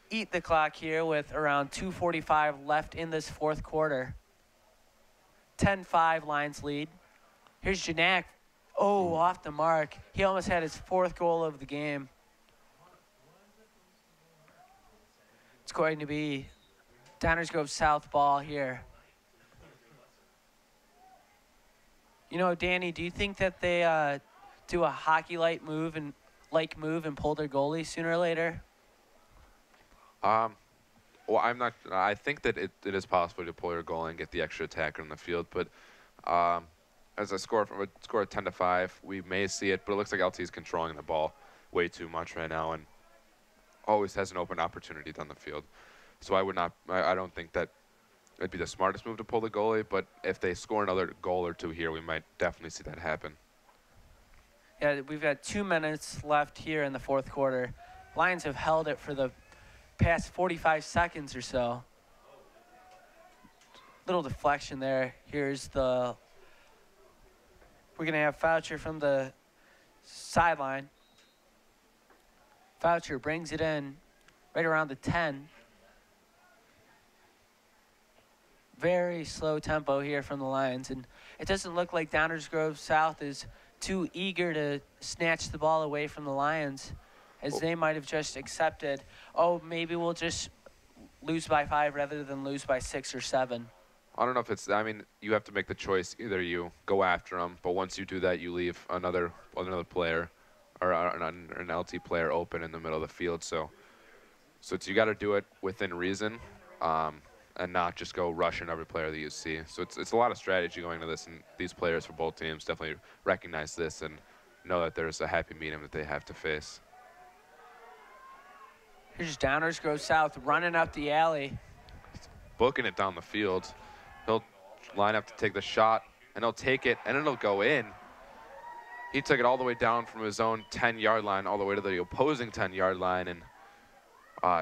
Speaker 2: eat the clock here with around 2:45 left in this fourth quarter. 10-5 Lions lead. Here's Janak. Oh, off the mark. He almost had his fourth goal of the game. It's going to be Downers Grove South ball here. You know, Danny, do you think that they do a hockey-like move and pull their goalie sooner or later?
Speaker 1: Well, I'm not. I think that it is possible to pull your goal and get the extra attacker in the field, but as a score of 10-5, we may see it. But it looks like LT is controlling the ball way too much right now, and always has an open opportunity down the field. So I would not. I don't think that it'd be the smartest move to pull the goalie. But if they score another goal or two here, we might definitely see that happen.
Speaker 2: Yeah, we've got 2 minutes left here in the fourth quarter. Lions have held it for the past 45 seconds or so. Little deflection there. Here's the... We're going to have Foucher from the sideline. Foucher brings it in right around the 10. Very slow tempo here from the Lions. And it doesn't look like Downers Grove South is too eager to snatch the ball away from the Lions, as they might have just accepted, oh, maybe we'll just lose by 5 rather than lose by 6 or 7.
Speaker 1: I don't know if it's. I mean, you have to make the choice. Either you go after them, but once you do that, you leave another player or an LT player open in the middle of the field. So you got to do it within reason, and not just go rushing every player that you see. So it's a lot of strategy going into this, and these players for both teams definitely recognize this and know that there's a happy medium that they have to face.
Speaker 2: Here's Downers Grove South running up the alley.
Speaker 1: Booking it down the field. He'll line up to take the shot, and he'll take it, and it'll go in. He took it all the way down from his own 10-yard line all the way to the opposing 10-yard line, and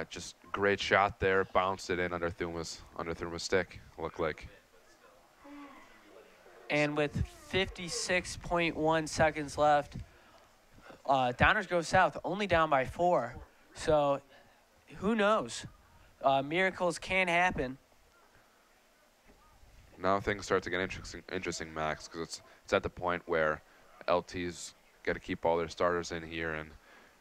Speaker 1: just great shot there. Bounced it in under Thuma's stick, looked like.
Speaker 2: And with 56.1 seconds left, Downers Grove South only down by 4. So who knows? Miracles can happen.
Speaker 1: Now things start to get interesting, Max, because it's at the point where LT's got to keep all their starters in here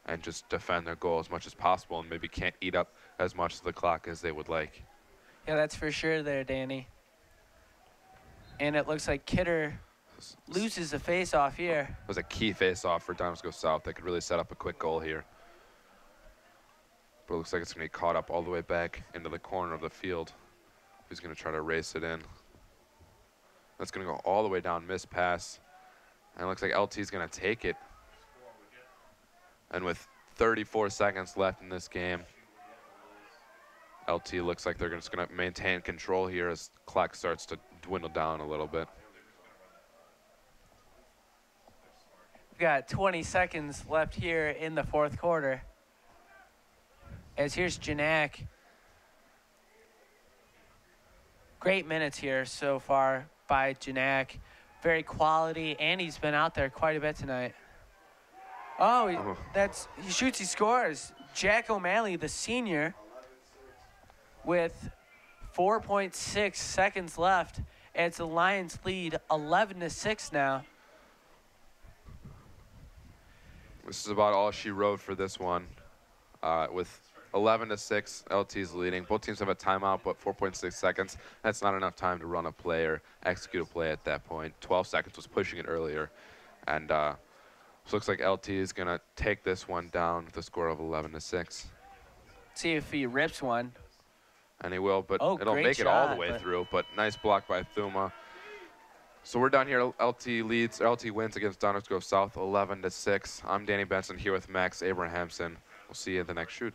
Speaker 1: and just defend their goal as much as possible, and maybe can't eat up as much of the clock as they would like.
Speaker 2: Yeah, that's for sure there, Danny. And it looks like Kidder loses the face-off here.
Speaker 1: It was a key face-off for Downers Grove South that could really set up a quick goal here. But it looks like it's going to be caught up all the way back into the corner of the field. He's going to try to race it in. That's going to go all the way down, miss pass. And it looks like LT's going to take it. And with 34 seconds left in this game, LT looks like they're just going to maintain control here as the clock starts to dwindle down a little bit.
Speaker 2: We've got 20 seconds left here in the fourth quarter. As here's Janak. Great minutes here so far by Janak. Very quality, and he's been out there quite a bit tonight. Oh, he shoots, he scores. Jack O'Malley, the senior, with 4.6 seconds left. It's the Lions lead 11-6 now.
Speaker 1: This is about all she wrote for this one. With 11-6, LT's leading. Both teams have a timeout, but 4.6 seconds. That's not enough time to run a play or execute a play at that point. 12 seconds was pushing it earlier. And so looks like LT is going to take this one down with a score of 11-6.
Speaker 2: See if he rips one.
Speaker 1: And he will, but it'll
Speaker 2: great
Speaker 1: make it all the
Speaker 2: shot,
Speaker 1: way
Speaker 2: but
Speaker 1: through. But nice block by Thuma. So we're down here. LT wins against Downers Grove South 11-6. I'm Danny Benson here with Max Abrahamson. We'll see you at the next shoot.